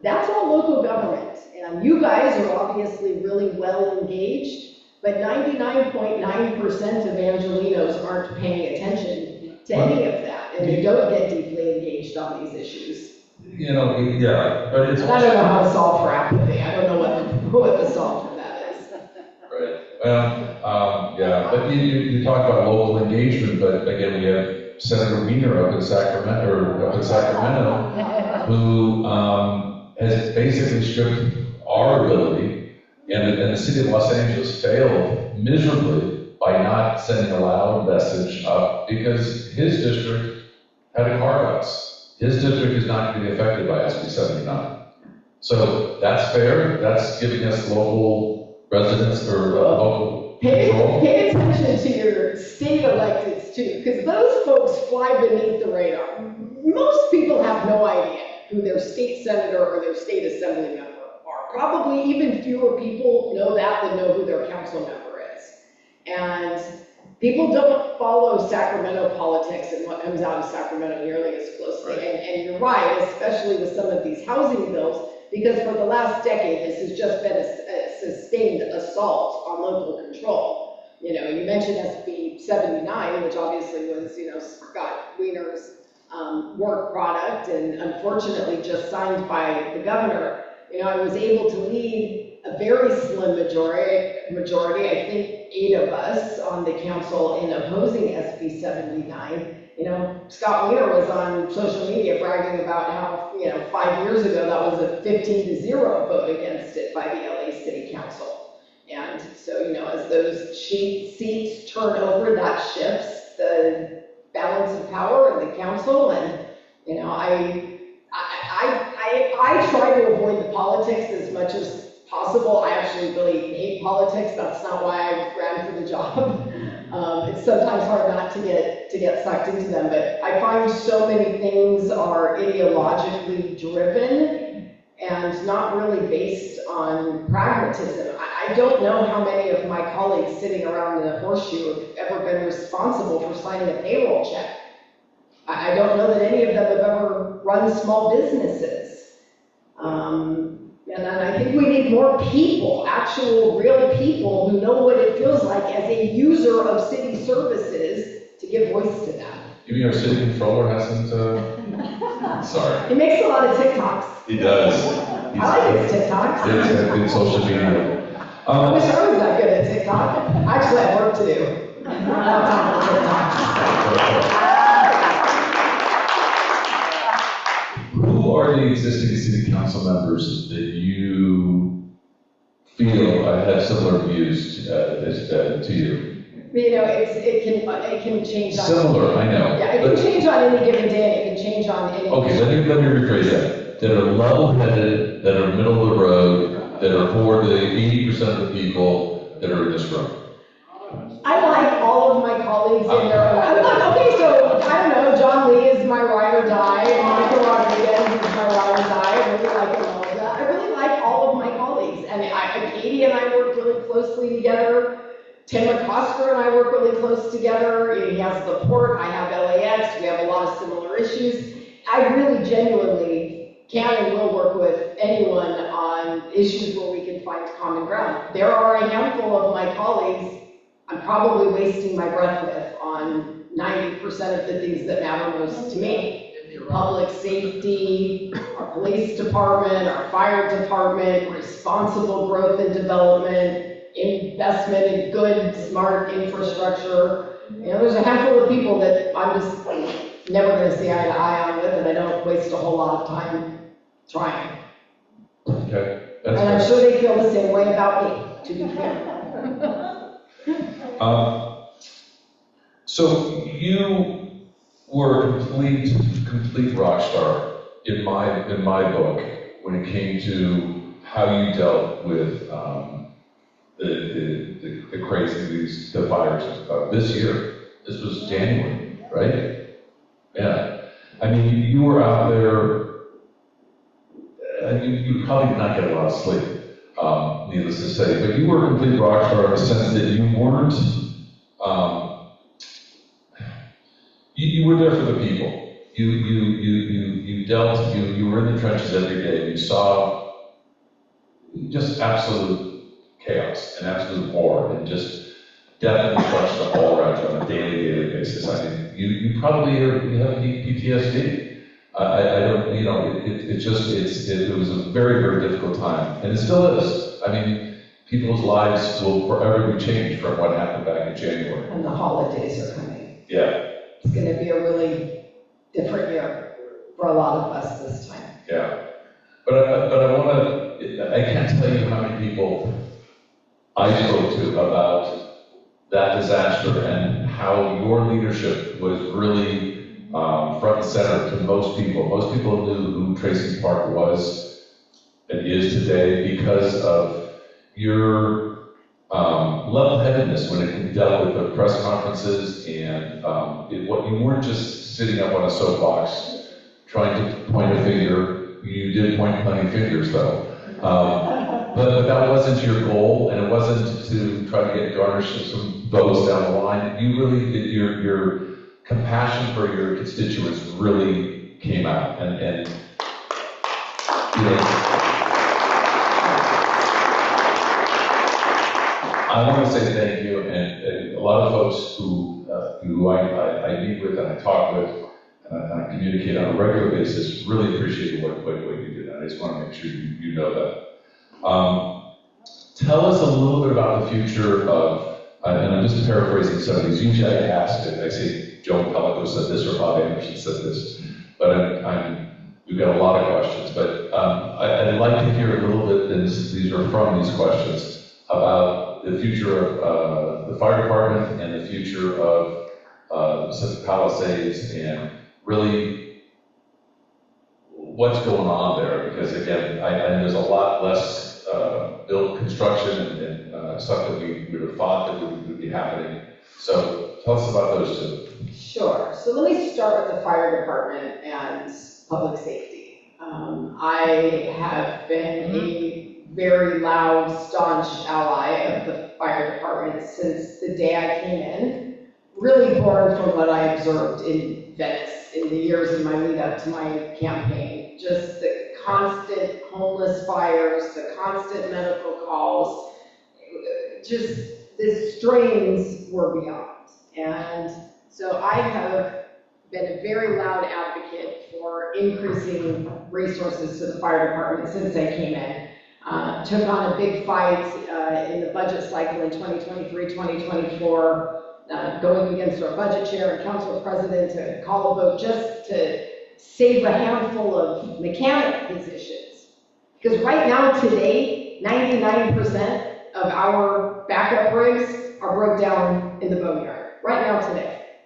that's all local government. And you guys are obviously really well engaged, but 99.9% of Angelinos aren't paying attention to any of that, and they don't get deeply engaged on these issues. You know, yeah, but it's. And I don't know how to solve for apathy. I don't know what the solve for that is. Right. Well, yeah, but you talk about local engagement, but again, we have Senator Wiener up in Sacramento, who has basically stripped our ability, and the city of Los Angeles failed miserably by not sending a loud message up because his district had a carve-outs. His district is not going to be affected by SB 79. So that's fair. That's giving us local residents or local control. Pay attention to your state electeds too, because those folks fly beneath the radar. Most people have no idea who their state senator or their state assembly member are. Probably even fewer people know that than know who their council member is. And people don't follow Sacramento politics and what comes out of Sacramento nearly as closely. Right. And you're right, especially with some of these housing bills, because for the last decade, this has just been a sustained assault on local control. You know, you mentioned SB 79, which obviously was, you know, Scott Wiener's work product, and unfortunately just signed by the governor. You know, I was able to lead a very slim majority, I think 8 of us on the council in opposing SB 79. You know, Scott Wiener was on social media bragging about how, you know, 5 years ago that was a 15-0 vote against it by the LA City Council. And so, you know, as those seats turn over, that shifts the balance of power in the council. And, you know, I try to avoid the politics as much as possible. I actually really hate politics. That's not why I ran for the job. It's sometimes hard not to get sucked into them, but I find so many things are ideologically driven and not really based on pragmatism. I don't know how many of my colleagues sitting around the horseshoe have ever been responsible for signing a payroll check. I don't know that any of them have ever run small businesses. And I think we need more people, actual real people who know what it feels like as a user of city services to give voice to that. You mean our city controller hasn't, sorry. He makes a lot of TikToks. He does. I like his TikToks. He's got good social media. I wish I was that good at TikTok. Actually, I have work to do. I don't have time for TikTok. Who are the existing city council members that you feel have similar views to you? You know, it can change on. Similar, I know. Yeah, it can change on any given day, and it can change on any. Okay, let me rephrase that. That are level-headed, that are middle of the road, that are for the 80% of the people that are in this room. I like all of my colleagues in their own. Okay, so I don't know. John Lee is my ride or die. Monica Rodriguez is my ride or die. I really like all of that. I really like all of my colleagues, Tim McCosker and I work really close together. He has the port, I have LAX, we have a lot of similar issues. I really genuinely can and will work with anyone on issues where we can find common ground. There are a handful of my colleagues I'm probably wasting my breath with on 90% of the things that matter most to me. Public safety, our police department, our fire department, responsible growth and development, investment in good, smart infrastructure. You know, there's a handful of people that I'm just never going to see eye to eye on with, and I don't waste a whole lot of time trying. Okay. And I'm sure they feel the same way about me, to be fair. So you were a complete rock star in my book when it came to how you dealt with the crazies, the fires this year. This was January, right? Yeah. I mean, you were out there, and you probably did not get a lot of sleep, needless to say, but you were a complete rock star in the sense that you weren't, you were there for the people. You dealt, you were in the trenches every day. You saw just absolute chaos and absolute horror and just death and destruction all around you on a daily basis. I mean, you probably you have PTSD. I don't, you know, it was a very, very difficult time, and it still is. I mean, people's lives will forever be changed from what happened back in January. And the holidays are coming. Yeah. It's going to be a really different year for a lot of us this time. Yeah. But I can't tell you how many people I spoke to about that disaster and how your leadership was really front and center to most people. Most people knew who Traci Park was and is today because of your level-headedness when it dealt with the press conferences and what you weren't just sitting up on a soapbox trying to point a finger. You did point plenty of fingers, though. But that wasn't your goal, and it wasn't to try to get garnish some votes down the line. You really, your compassion for your constituents really came out, and you know, I want to say thank you, and a lot of folks who I meet with and I talk with and I communicate on a regular basis really appreciate what you did. I just want to make sure you know that. Tell us a little bit about the future of, and I'm just paraphrasing some of these. Usually I ask it, I say Joan Pellico said this or Bob Anderson said this, but we've got a lot of questions. But I'd like to hear a little bit, and these are from these questions, about the future of the fire department and the future of Palisades and really what's going on there, because again, and there's a lot less build construction and stuff that we would have thought that would be happening. So tell us about those two. Sure. So let me start with the fire department and public safety. I have been a very loud, staunch ally of the fire department since the day I came in, really born from what I observed in Venice in the years in my lead up to my campaign. Just the constant homeless fires, the constant medical calls, just the strains were beyond. And so I have been a very loud advocate for increasing resources to the fire department since I came in. Took on a big fight in the budget cycle in 2023, 2024, going against our budget chair and council president to call a vote just to save a handful of mechanic positions. Because right now, today, 99% of our backup rigs are broke down in the boneyard. Right now, today.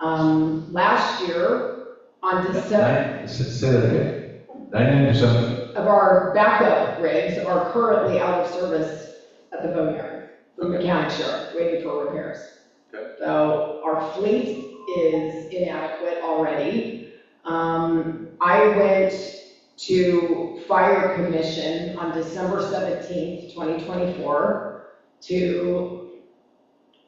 Last year, on December... Say that again. 99% of our backup rigs are currently out of service at the boneyard for mechanic shop, waiting for repairs. Okay. So our fleet is inadequate already. I went to Fire Commission on December 17th, 2024 to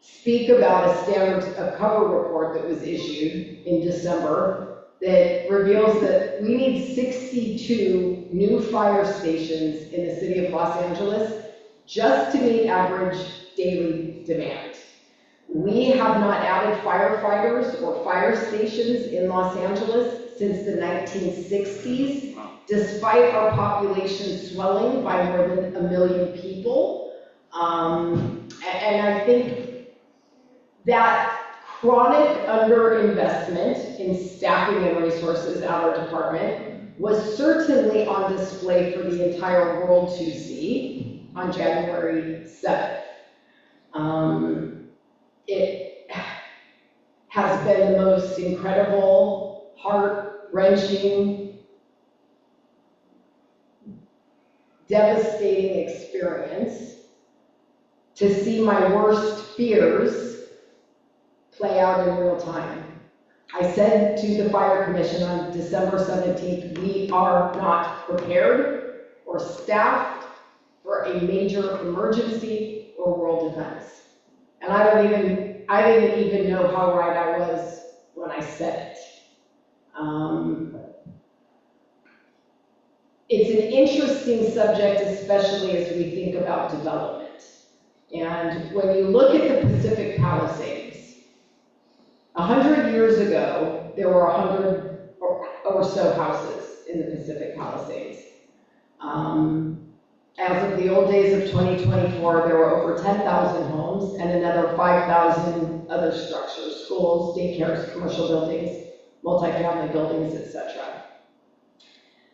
speak about a standards of cover report that was issued in December that reveals that we need 62 new fire stations in the city of Los Angeles just to meet average daily demand. We have not added firefighters or fire stations in Los Angeles since the 1960s, despite our population swelling by more than 1 million people. And I think that chronic underinvestment in staffing and resources at our department was certainly on display for the entire world to see on January 7th. It has been the most incredible, heart-wrenching, devastating experience to see my worst fears play out in real time. I said to the Fire Commission on December 17th, we are not prepared or staffed for a major emergency or world events. And I didn't even know how right I was when I said it. It's an interesting subject, especially as we think about development. And when you look at the Pacific Palisades, 100 years ago, there were 100 or so houses in the Pacific Palisades. As of the old days of 2024, there were over 10,000 homes and another 5,000 other structures, schools, daycares, commercial buildings, multifamily buildings, etc.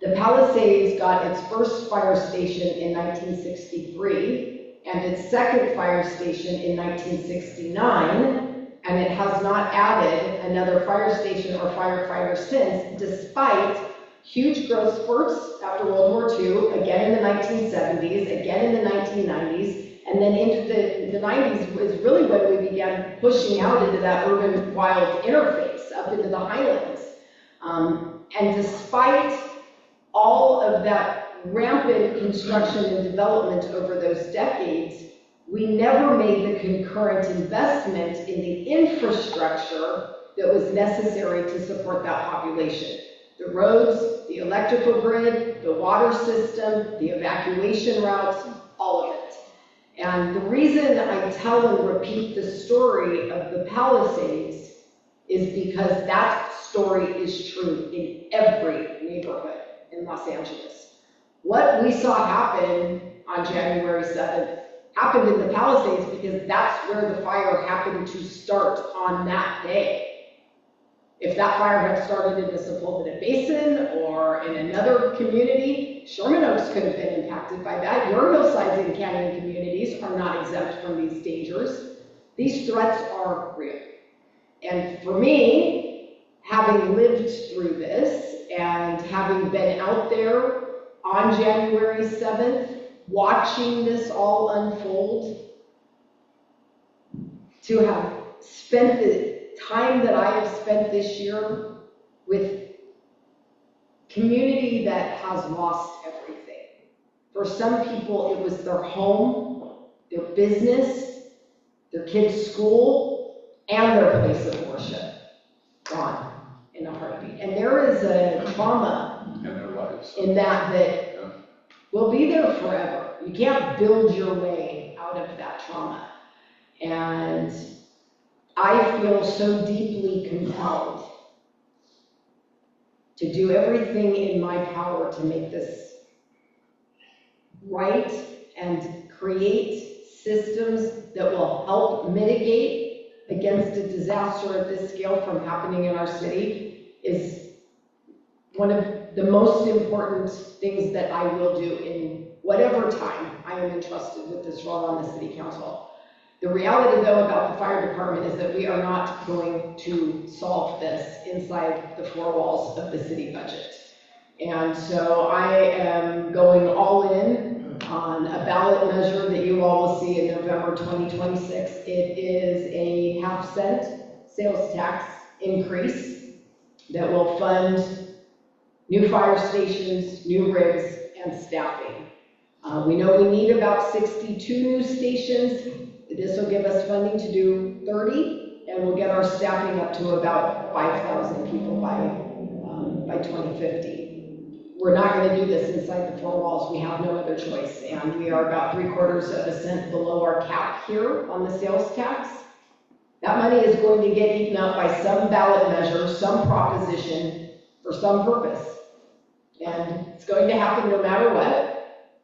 The Palisades got its first fire station in 1963 and its second fire station in 1969, and it has not added another fire station or firefighter since, despite huge growth spurts after World War II, again in the 1970s, again in the 1990s, and then into the 90s was really when we began pushing out into that urban wild interface up into the highlands. And despite all of that rampant construction and development over those decades, we never made the concurrent investment in the infrastructure that was necessary to support that population. The roads, the electrical grid, the water system, the evacuation routes, all of it. And the reason I tell and repeat the story of the Palisades is because that story is true in every neighborhood in Los Angeles. What we saw happen on January 7th happened in the Palisades because that's where the fire happened to start on that day. If that fire had started in the Sepulveda Basin or in another community, Sherman Oaks could have been impacted by that. Your hillsides and canyon communities are not exempt from these dangers. These threats are real. And for me, having lived through this and having been out there on January 7th, watching this all unfold, to have spent the time that I have spent this year with community that has lost everything. For some people, it was their home, their business, their kids' school, and their place of worship. Gone in a heartbeat. And there is a trauma in their lives in that will be there forever. You can't build your way out of that trauma. And I feel so deeply compelled to do everything in my power to make this right and create systems that will help mitigate against a disaster of this scale from happening in our city is one of the most important things that I will do in whatever time I am entrusted with this role on the city council. The reality, though, about the fire department is that we are not going to solve this inside the four walls of the city budget. And so I am going all in on a ballot measure that you all will see in November 2026. It is a 0.5 cent sales tax increase that will fund new fire stations, new rigs, and staffing. We know we need about 62 new stations. This will give us funding to do 30, and we'll get our staffing up to about 5,000 people by 2050. We're not going to do this inside the four walls. We have no other choice, and we are about 3/4 cent below our cap here on the sales tax. That money is going to get eaten up by some ballot measure, some proposition, for some purpose. And it's going to happen no matter what.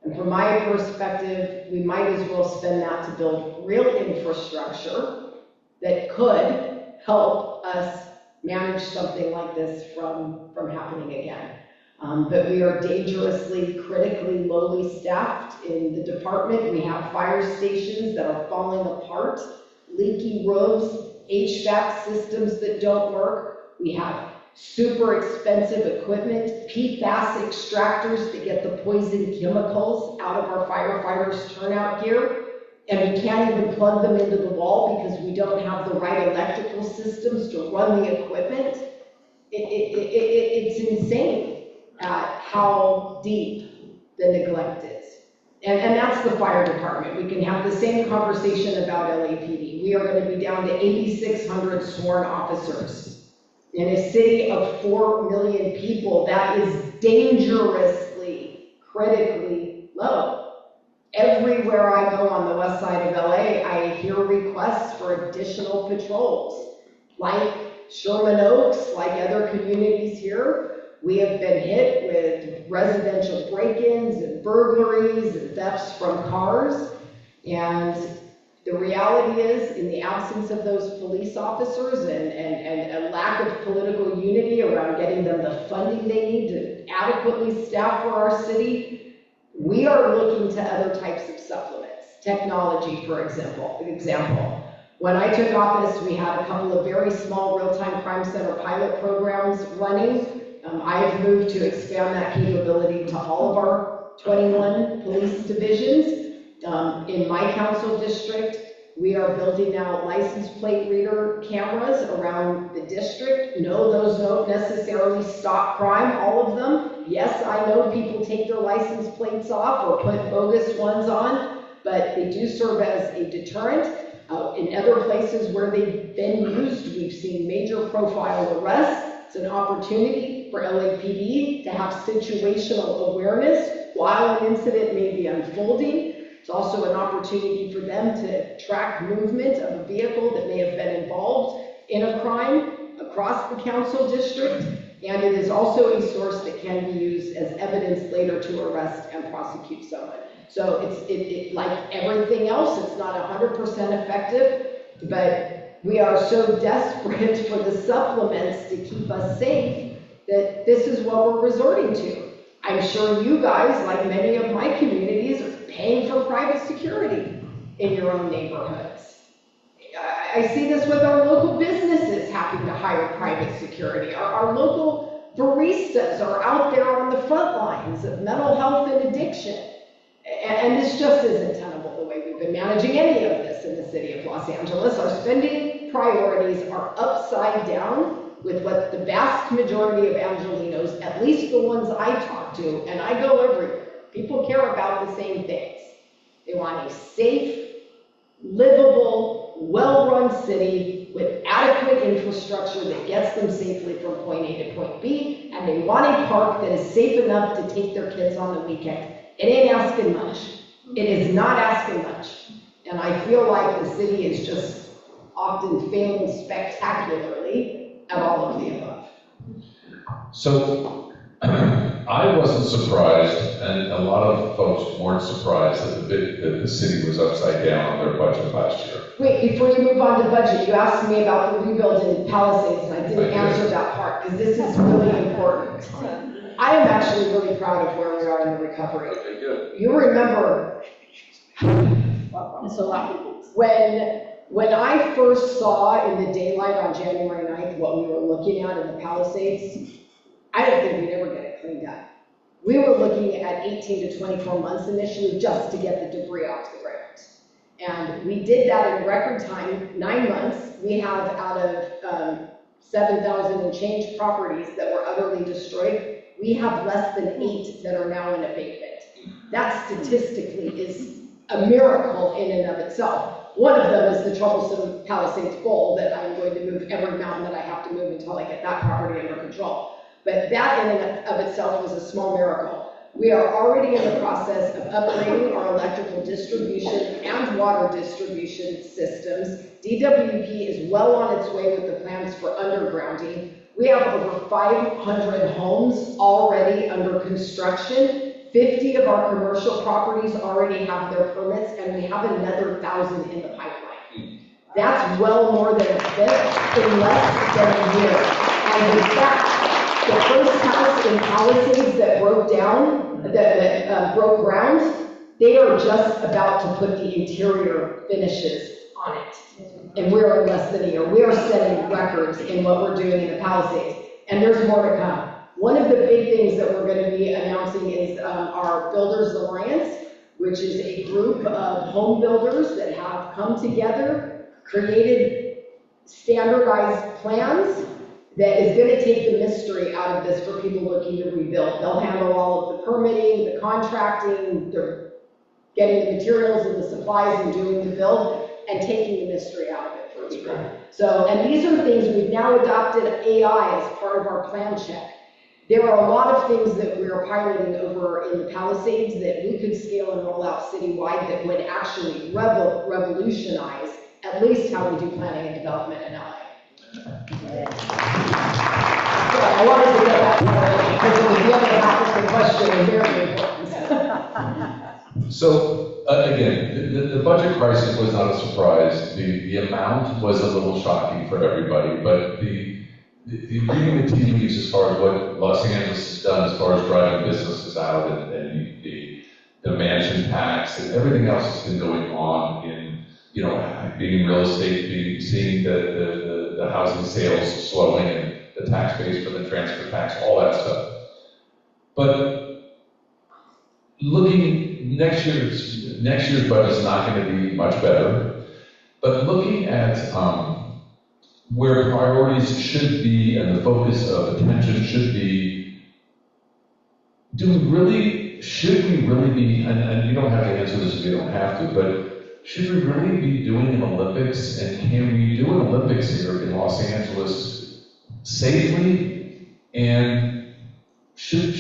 And from my perspective, we might as well spend that to build real infrastructure that could help us manage something like this from happening again. But we are dangerously, critically lowly staffed in the department. We have fire stations that are falling apart, leaky roofs, HVAC systems that don't work. We have super expensive equipment, PFAS extractors that get the poison chemicals out of our firefighters' turnout gear, and we can't even plug them into the wall because we don't have the right electrical systems to run the equipment. It's insane at how deep the neglect is. And that's the fire department. We can have the same conversation about LAPD. We are going to be down to 8,600 sworn officers. In a city of 4 million people, that is dangerously, critically low. Everywhere I go on the west side of LA, I hear requests for additional patrols. Like Sherman Oaks, like other communities here, we have been hit with residential break-ins and burglaries and thefts from cars. And the reality is, in the absence of those police officers and a lack of political unity around getting them the funding they need to adequately staff for our city, we are looking to other types of supplements. Technology, for example. When I took office, we had a couple of very small real-time crime center pilot programs running. I've moved to expand that capability to all of our 21 police divisions. In my council district, we are building out license plate reader cameras around the district. No, those don't necessarily stop crime, all of them. Yes, I know people take their license plates off or put bogus ones on, but they do serve as a deterrent. In other places where they've been used, we've seen major profile arrests. It's an opportunity for LAPD to have situational awareness while an incident may be unfolding. It's also an opportunity for them to track movement of a vehicle that may have been involved in a crime across the council district. And it is also a source that can be used as evidence later to arrest and prosecute someone. So it's like everything else, it's not 100% effective, but we are so desperate for the supplements to keep us safe that this is what we're resorting to. I'm sure you guys, like many of my communities, are paying for private security in your own neighborhoods. I see this with our local businesses having to hire private security. Our local baristas are out there on the front lines of mental health and addiction. And this just isn't tenable the way we've been managing any of this in the city of Los Angeles. Our spending priorities are upside down with what the vast majority of Angelenos, at least the ones I talk to, and I go everywhere, people care about the same things. They want a safe, livable, well-run city with adequate infrastructure that gets them safely from point A to point B, and they want a park that is safe enough to take their kids on the weekend. It ain't asking much. It is not asking much. And I feel like the city is just often failing spectacularly at all of the above. So I wasn't surprised, and a lot of folks weren't surprised that the city was upside down on their budget last year. Wait, before you move on to budget, you asked me about the rebuild in Palisades, and I didn't answer that part, because this is really important. I am actually really proud of where we are in the recovery. Okay, good. You remember when I first saw in the daylight on January 9th what we were looking at in the Palisades, I didn't think we'd ever get it cleaned up. We were looking at 18 to 24 months initially just to get the debris off the ground. And we did that in record time, 9 months. We have out of 7,000 and change properties that were utterly destroyed, we have less than 8 that are now in abatement. That statistically is a miracle in and of itself. One of them is the troublesome Palisades Bowl that I'm going to move every mountain that I have to move until I get that property under control. But that in and of itself was a small miracle. We are already in the process of upgrading our electrical distribution and water distribution systems. DWP is well on its way with the plans for undergrounding. We have over 500 homes already under construction. 50 of our commercial properties already have their permits, and we have another 1,000 in the pipeline. That's well more than a fifth in less than a year. And in fact, the first house in Palisades that broke down, that broke ground, they are just about to put the interior finishes on it. And we're in less than a year. We are setting records in what we're doing in the Palisades. And there's more to come. One of the big things that we're going to be announcing is our Builders Alliance, which is a group of home builders that have come together, created standardized plans that is going to take the mystery out of this for people looking to rebuild. They'll handle all of the permitting, the contracting, they're getting the materials and the supplies and doing the build and taking the mystery out of it for people. So, and these are things we've now adopted AI as part of our plan check. There are a lot of things that we are piloting over in the Palisades that we could scale and roll out citywide that would actually revolutionize at least how we do planning and development in LA. So I wanted to get that because it was the other half of the question and very important. So, again, the budget crisis was not a surprise. The amount was a little shocking for everybody, but the reading the tea leaves as far as what Los Angeles has done as far as driving businesses out and the mansion tax and everything else that's been going on in, you know, being in real estate, seeing the housing sales slowing and the tax base for the transfer tax, all that stuff. But looking, next year's budget is not going to be much better, but looking at where priorities should be and the focus of attention should be, should we really be, and you don't have to answer this if you don't have to, but should we really be doing an Olympics, and can we do an Olympics here in Los Angeles safely, and should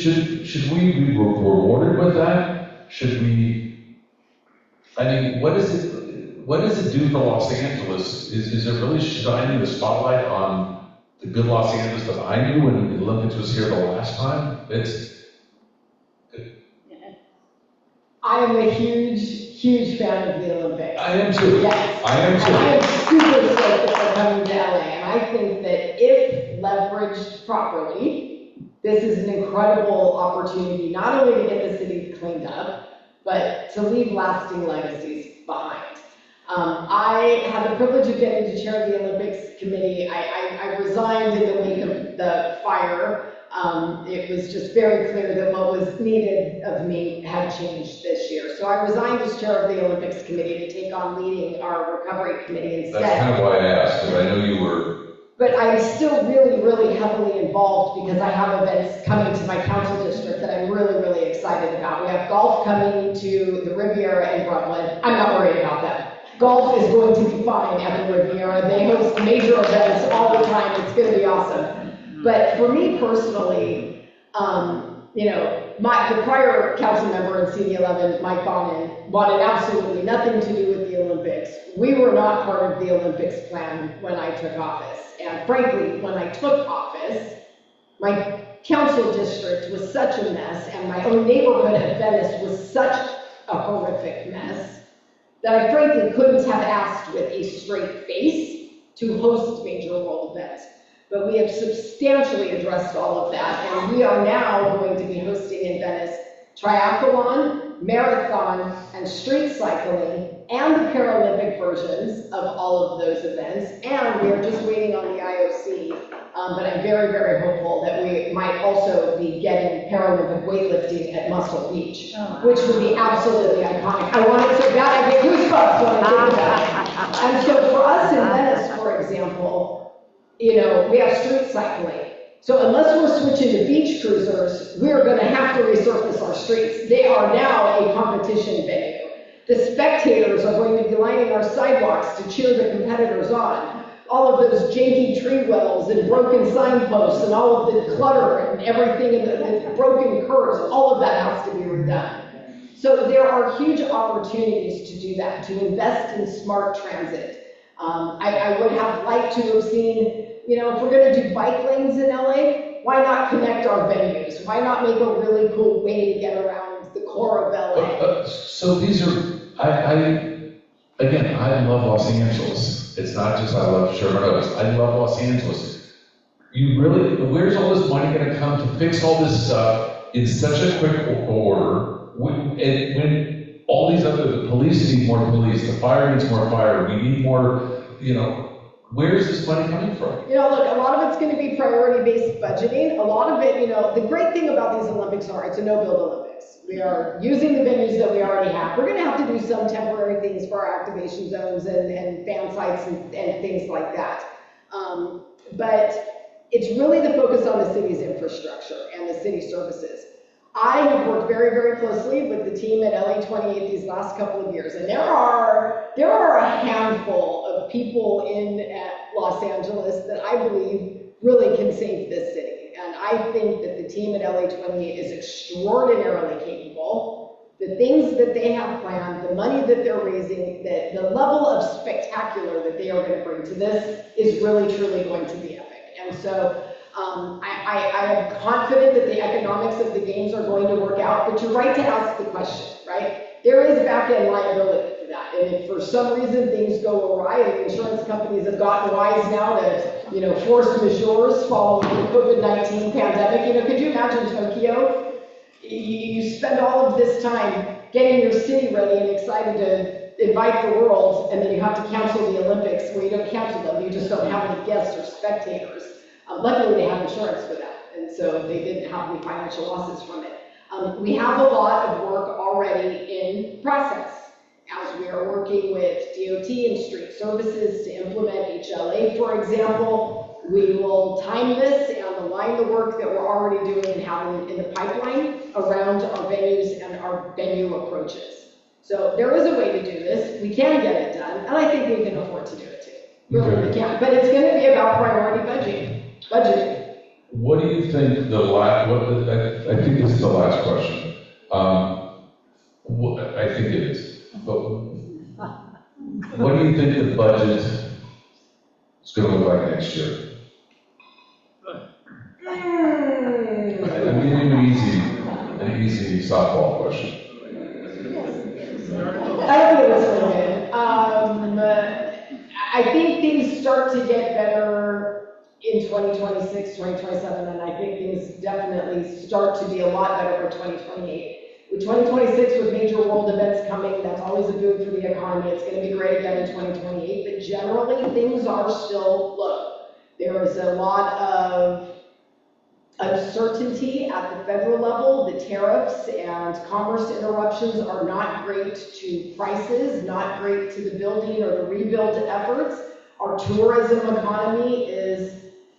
we be rewarded with that? Should we, I mean, what does it do for Los Angeles? Is it really shining the spotlight on the good Los Angeles that I knew when the Olympics was here the last time? I am a huge fan of the Olympics. I am too. Yes. I am too. I am super stoked that they're coming to LA, and I think that if leveraged properly, this is an incredible opportunity not only to get the city cleaned up, but to leave lasting legacies behind. I had the privilege of getting to chair the Olympics committee. I resigned in the wake of the fire. It was just very clear that what was needed of me had changed this year. So I resigned as chair of the Olympics committee to take on leading our recovery committee instead. That's kind of why I asked, because I know you were. But I'm still really heavily involved because I have events coming to my council district that I'm really excited about. We have golf coming to the Riviera in Brooklyn. I'm not worried about that. Golf is going to be fine at the Riviera. They host major events all the time. It's going to be awesome. But for me personally, you know, the prior council member in CD11, Mike Bonin, wanted absolutely nothing to do with the Olympics. We were not part of the Olympics plan when I took office. And frankly, when I took office, my council district was such a mess, and my own neighborhood of Venice was such a horrific mess, that I frankly couldn't have asked with a straight face to host major world events. But we have substantially addressed all of that, and we are now going to be hosting in Venice triathlon, marathon, and street cycling, and the Paralympic versions of all of those events. And we are just waiting on the IOC, but I'm very hopeful that we might also be getting Paralympic weightlifting at Muscle Beach, which would be absolutely iconic. I want it so bad I get goosebumps when I think about it. And so for us in Venice, for example, you know, we have street cycling. So unless we're switching to beach cruisers, we're going to have to resurface our streets. They are now a competition venue. The spectators are going to be lining our sidewalks to cheer the competitors on. All of those janky tree wells and broken signposts and all of the clutter and everything and the broken curves, all of that has to be redone. So there are huge opportunities to do that, to invest in smart transit. I would have liked to have seen, you know, if we're going to do bike lanes in LA, why not connect our venues? Why not make a really cool way to get around the core of LA? So these are, again, I love Los Angeles. It's not just I love Sherman Oaks. I love Los Angeles. You really, where's all this money going to come to fix all this stuff in such a quick order? When all these other, the police need more police, the fire needs more fire, we need more, you know, where's this money coming from? You know, look, a lot of it's going to be priority-based budgeting. A lot of it, you know, the great thing about these Olympics are it's a no-build Olympics. We are using the venues that we already have. We're going to have to do some temporary things for our activation zones and fan sites and things like that. But it's really the focus on the city's infrastructure and the city services. I have worked very, very closely with the team at LA28 these last couple of years, and there are a handful of people in Los Angeles that I believe really can save this city. And I think that the team at LA28 is extraordinarily capable. The things that they have planned, the money that they're raising, the level of spectacular that they are going to bring to this is really, truly going to be epic. And so I am confident that the economics of the games are going to work out, but you're right to ask the question, right? There is back-end liability for that, and if for some reason things go awry, and the insurance companies have gotten wise now to, you know, force majeures following the COVID-19 pandemic, you know, could you imagine Tokyo? You spend all of this time getting your city ready and excited to invite the world, and then you have to cancel the Olympics. Well, you don't cancel them, you just don't have any guests or spectators. Luckily, they have insurance for that, and so they didn't have any financial losses from it. We have a lot of work already in process as we are working with DOT and street services to implement HLA, for example. We will time this and align the work that we're already doing and having in the pipeline around our venues and our venue approaches. So there is a way to do this. We can get it done, and I think we can afford to do it too. Really, we can. But it's going to be about priority budgeting. What do you think I think this is the last question. I think it is. But what do you think the budget is going to look like next year? I'm giving you an easy softball question. I think it's really good. I think things start to get better in 2026, 2027, and I think things definitely start to be a lot better for 2028. With 2026, with major world events coming, that's always a boon for the economy. It's going to be great again in 2028, but generally things are still low. There is a lot of uncertainty at the federal level. The tariffs and commerce interruptions are not great to prices, not great to the building or the rebuild efforts. Our tourism economy is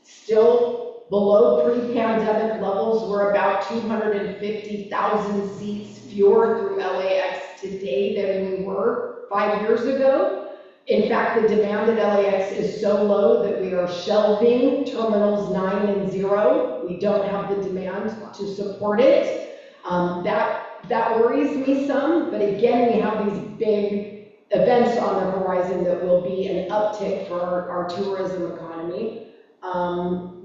still below pre-pandemic levels. We're about 250,000 seats fewer through LAX today than we were 5 years ago. In fact, the demand at LAX is so low that we are shelving terminals 9 and 0. We don't have the demand to support it. That worries me some, but again, we have these big events on the horizon that will be an uptick for our tourism economy.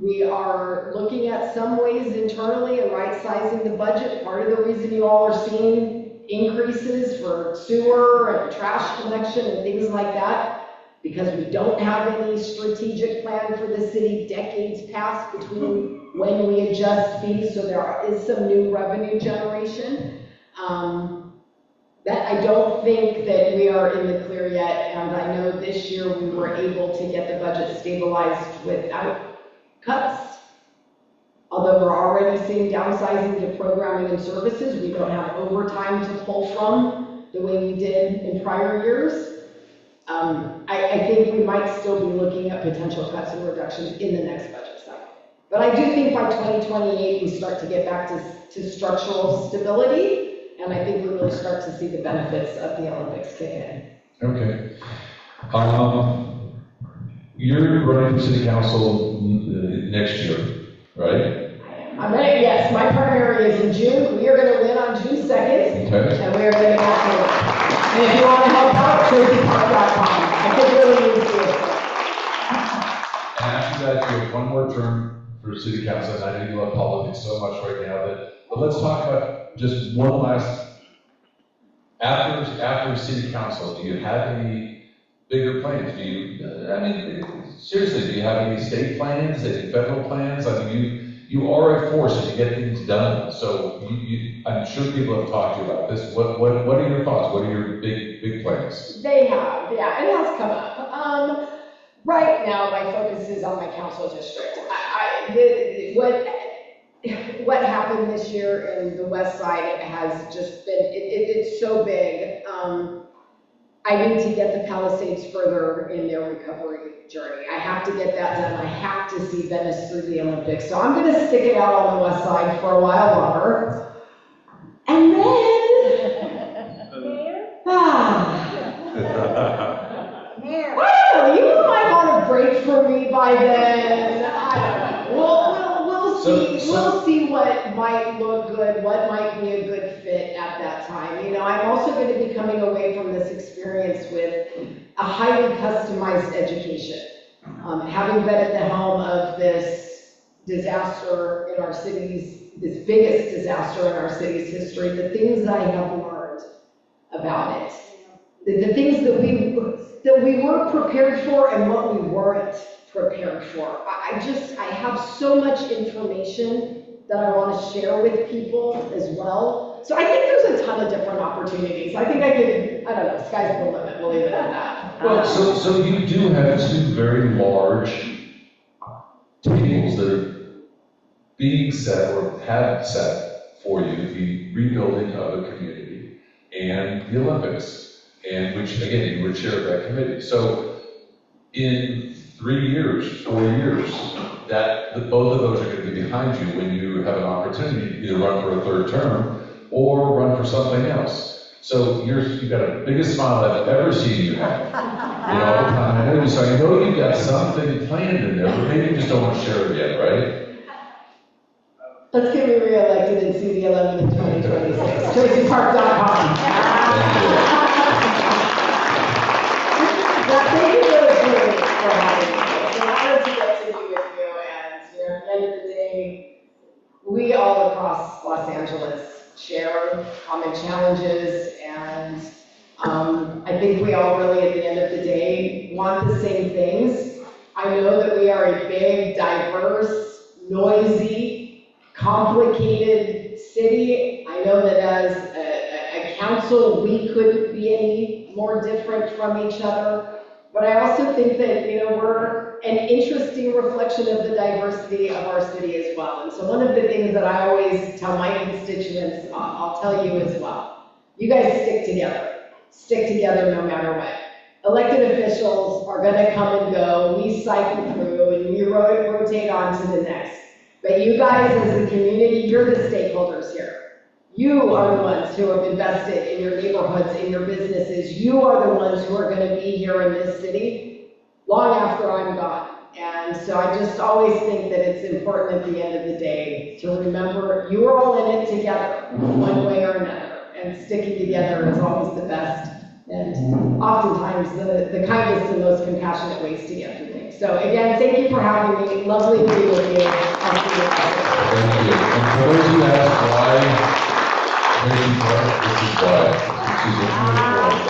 We are looking at some ways internally and right-sizing the budget. Part of the reason you all are seeing increases for sewer and trash collection and things like that, because we don't have any strategic plan for the city. Decades pass between when we adjust fees, so there is some new revenue generation. That I don't think that we are in the clear yet, and I know this year we were able to get the budget stabilized without cuts. Although we're already seeing downsizing to programming and services, we don't have overtime to pull from the way we did in prior years. I think we might still be looking at potential cuts and reductions in the next budget cycle. But I do think by 2028 we start to get back to structural stability, And I think we will start to see the benefits of the Olympics kick in. Okay. You're running for city council next year, right? I'm ready, yes, my primary is in June. We are going to win on June 2nd. Okay. And we are going to get to it. And if you want to help out, TraciPark.com. I could really use you. And after that, you have one more term for city council, and I know you love politics so much right now, but let's talk about just one last, after city council, do you have any bigger plans? Do you, I mean, seriously, do you have any state plans, any federal plans? I mean, you are a force to get things done, so I'm sure people have talked to you about this. What are your thoughts? What are your big plans? They have, yeah, it has come up. Right now, my focus is on my council district. What happened this year in the west side, it has just been, it's so big. I need to get the Palisades further in their recovery journey. I have to get that done. I have to see Venice through the Olympics. So I'm going to stick it out on the west side for a while longer. And then, I don't know, you might want a break from me by then. I don't know. We'll see. We'll see what might look good, what might be a good fit at that time. You know, I'm also going to be coming away from this experience with a highly customized education. Having been at the helm of this disaster in our city's, this biggest disaster in our city's history, the things I have learned about it, the things that we weren't prepared for and what we weren't prepared for. I have so much information that I want to share with people as well. So I think there's a ton of different opportunities. I think I could, I don't know, sky's the limit, we'll leave it at that. Well, so you do have two very large tables that are being set or have set for you, the rebuilding of a community and the Olympics, and which, again, you were chair of that committee. So in 3 years, 4 years, both of those are going to be behind you when you have an opportunity to either run for a third term or run for something else. So you've got the biggest smile I've ever seen you have. You know, all the time. So I know you've got something planned in there, but maybe you just don't want to share it yet, right? Let's get me reelected in CD11 in 2026. TraciPark.com. Thank you for having me. It's an honor to get to be with you, and you know, at the end of the day, we all across Los Angeles share common challenges, and I think we all really, at the end of the day, want the same things. I know that we are a big, diverse, noisy, complicated city. I know that as a council, we couldn't be any more different from each other. But I also think that, you know, we're an interesting reflection of the diversity of our city as well. And so one of the things that I always tell my constituents, I'll tell you as well, you guys stick together. Stick together no matter what. Elected officials are going to come and go. We cycle through and we rotate on to the next. But you guys as a community, you're the stakeholders here. You are the ones who have invested in your neighborhoods, in your businesses. You are the ones who are going to be here in this city long after I'm gone. And so I just always think that it's important at the end of the day to remember you are all in it together, one way or another. And sticking together is always the best. And oftentimes the kindest and most compassionate ways to get through things. So again, thank you for having me. Lovely to be with you. I'll see you later. Thank you. And for those who ask why, this is why. She's a beautiful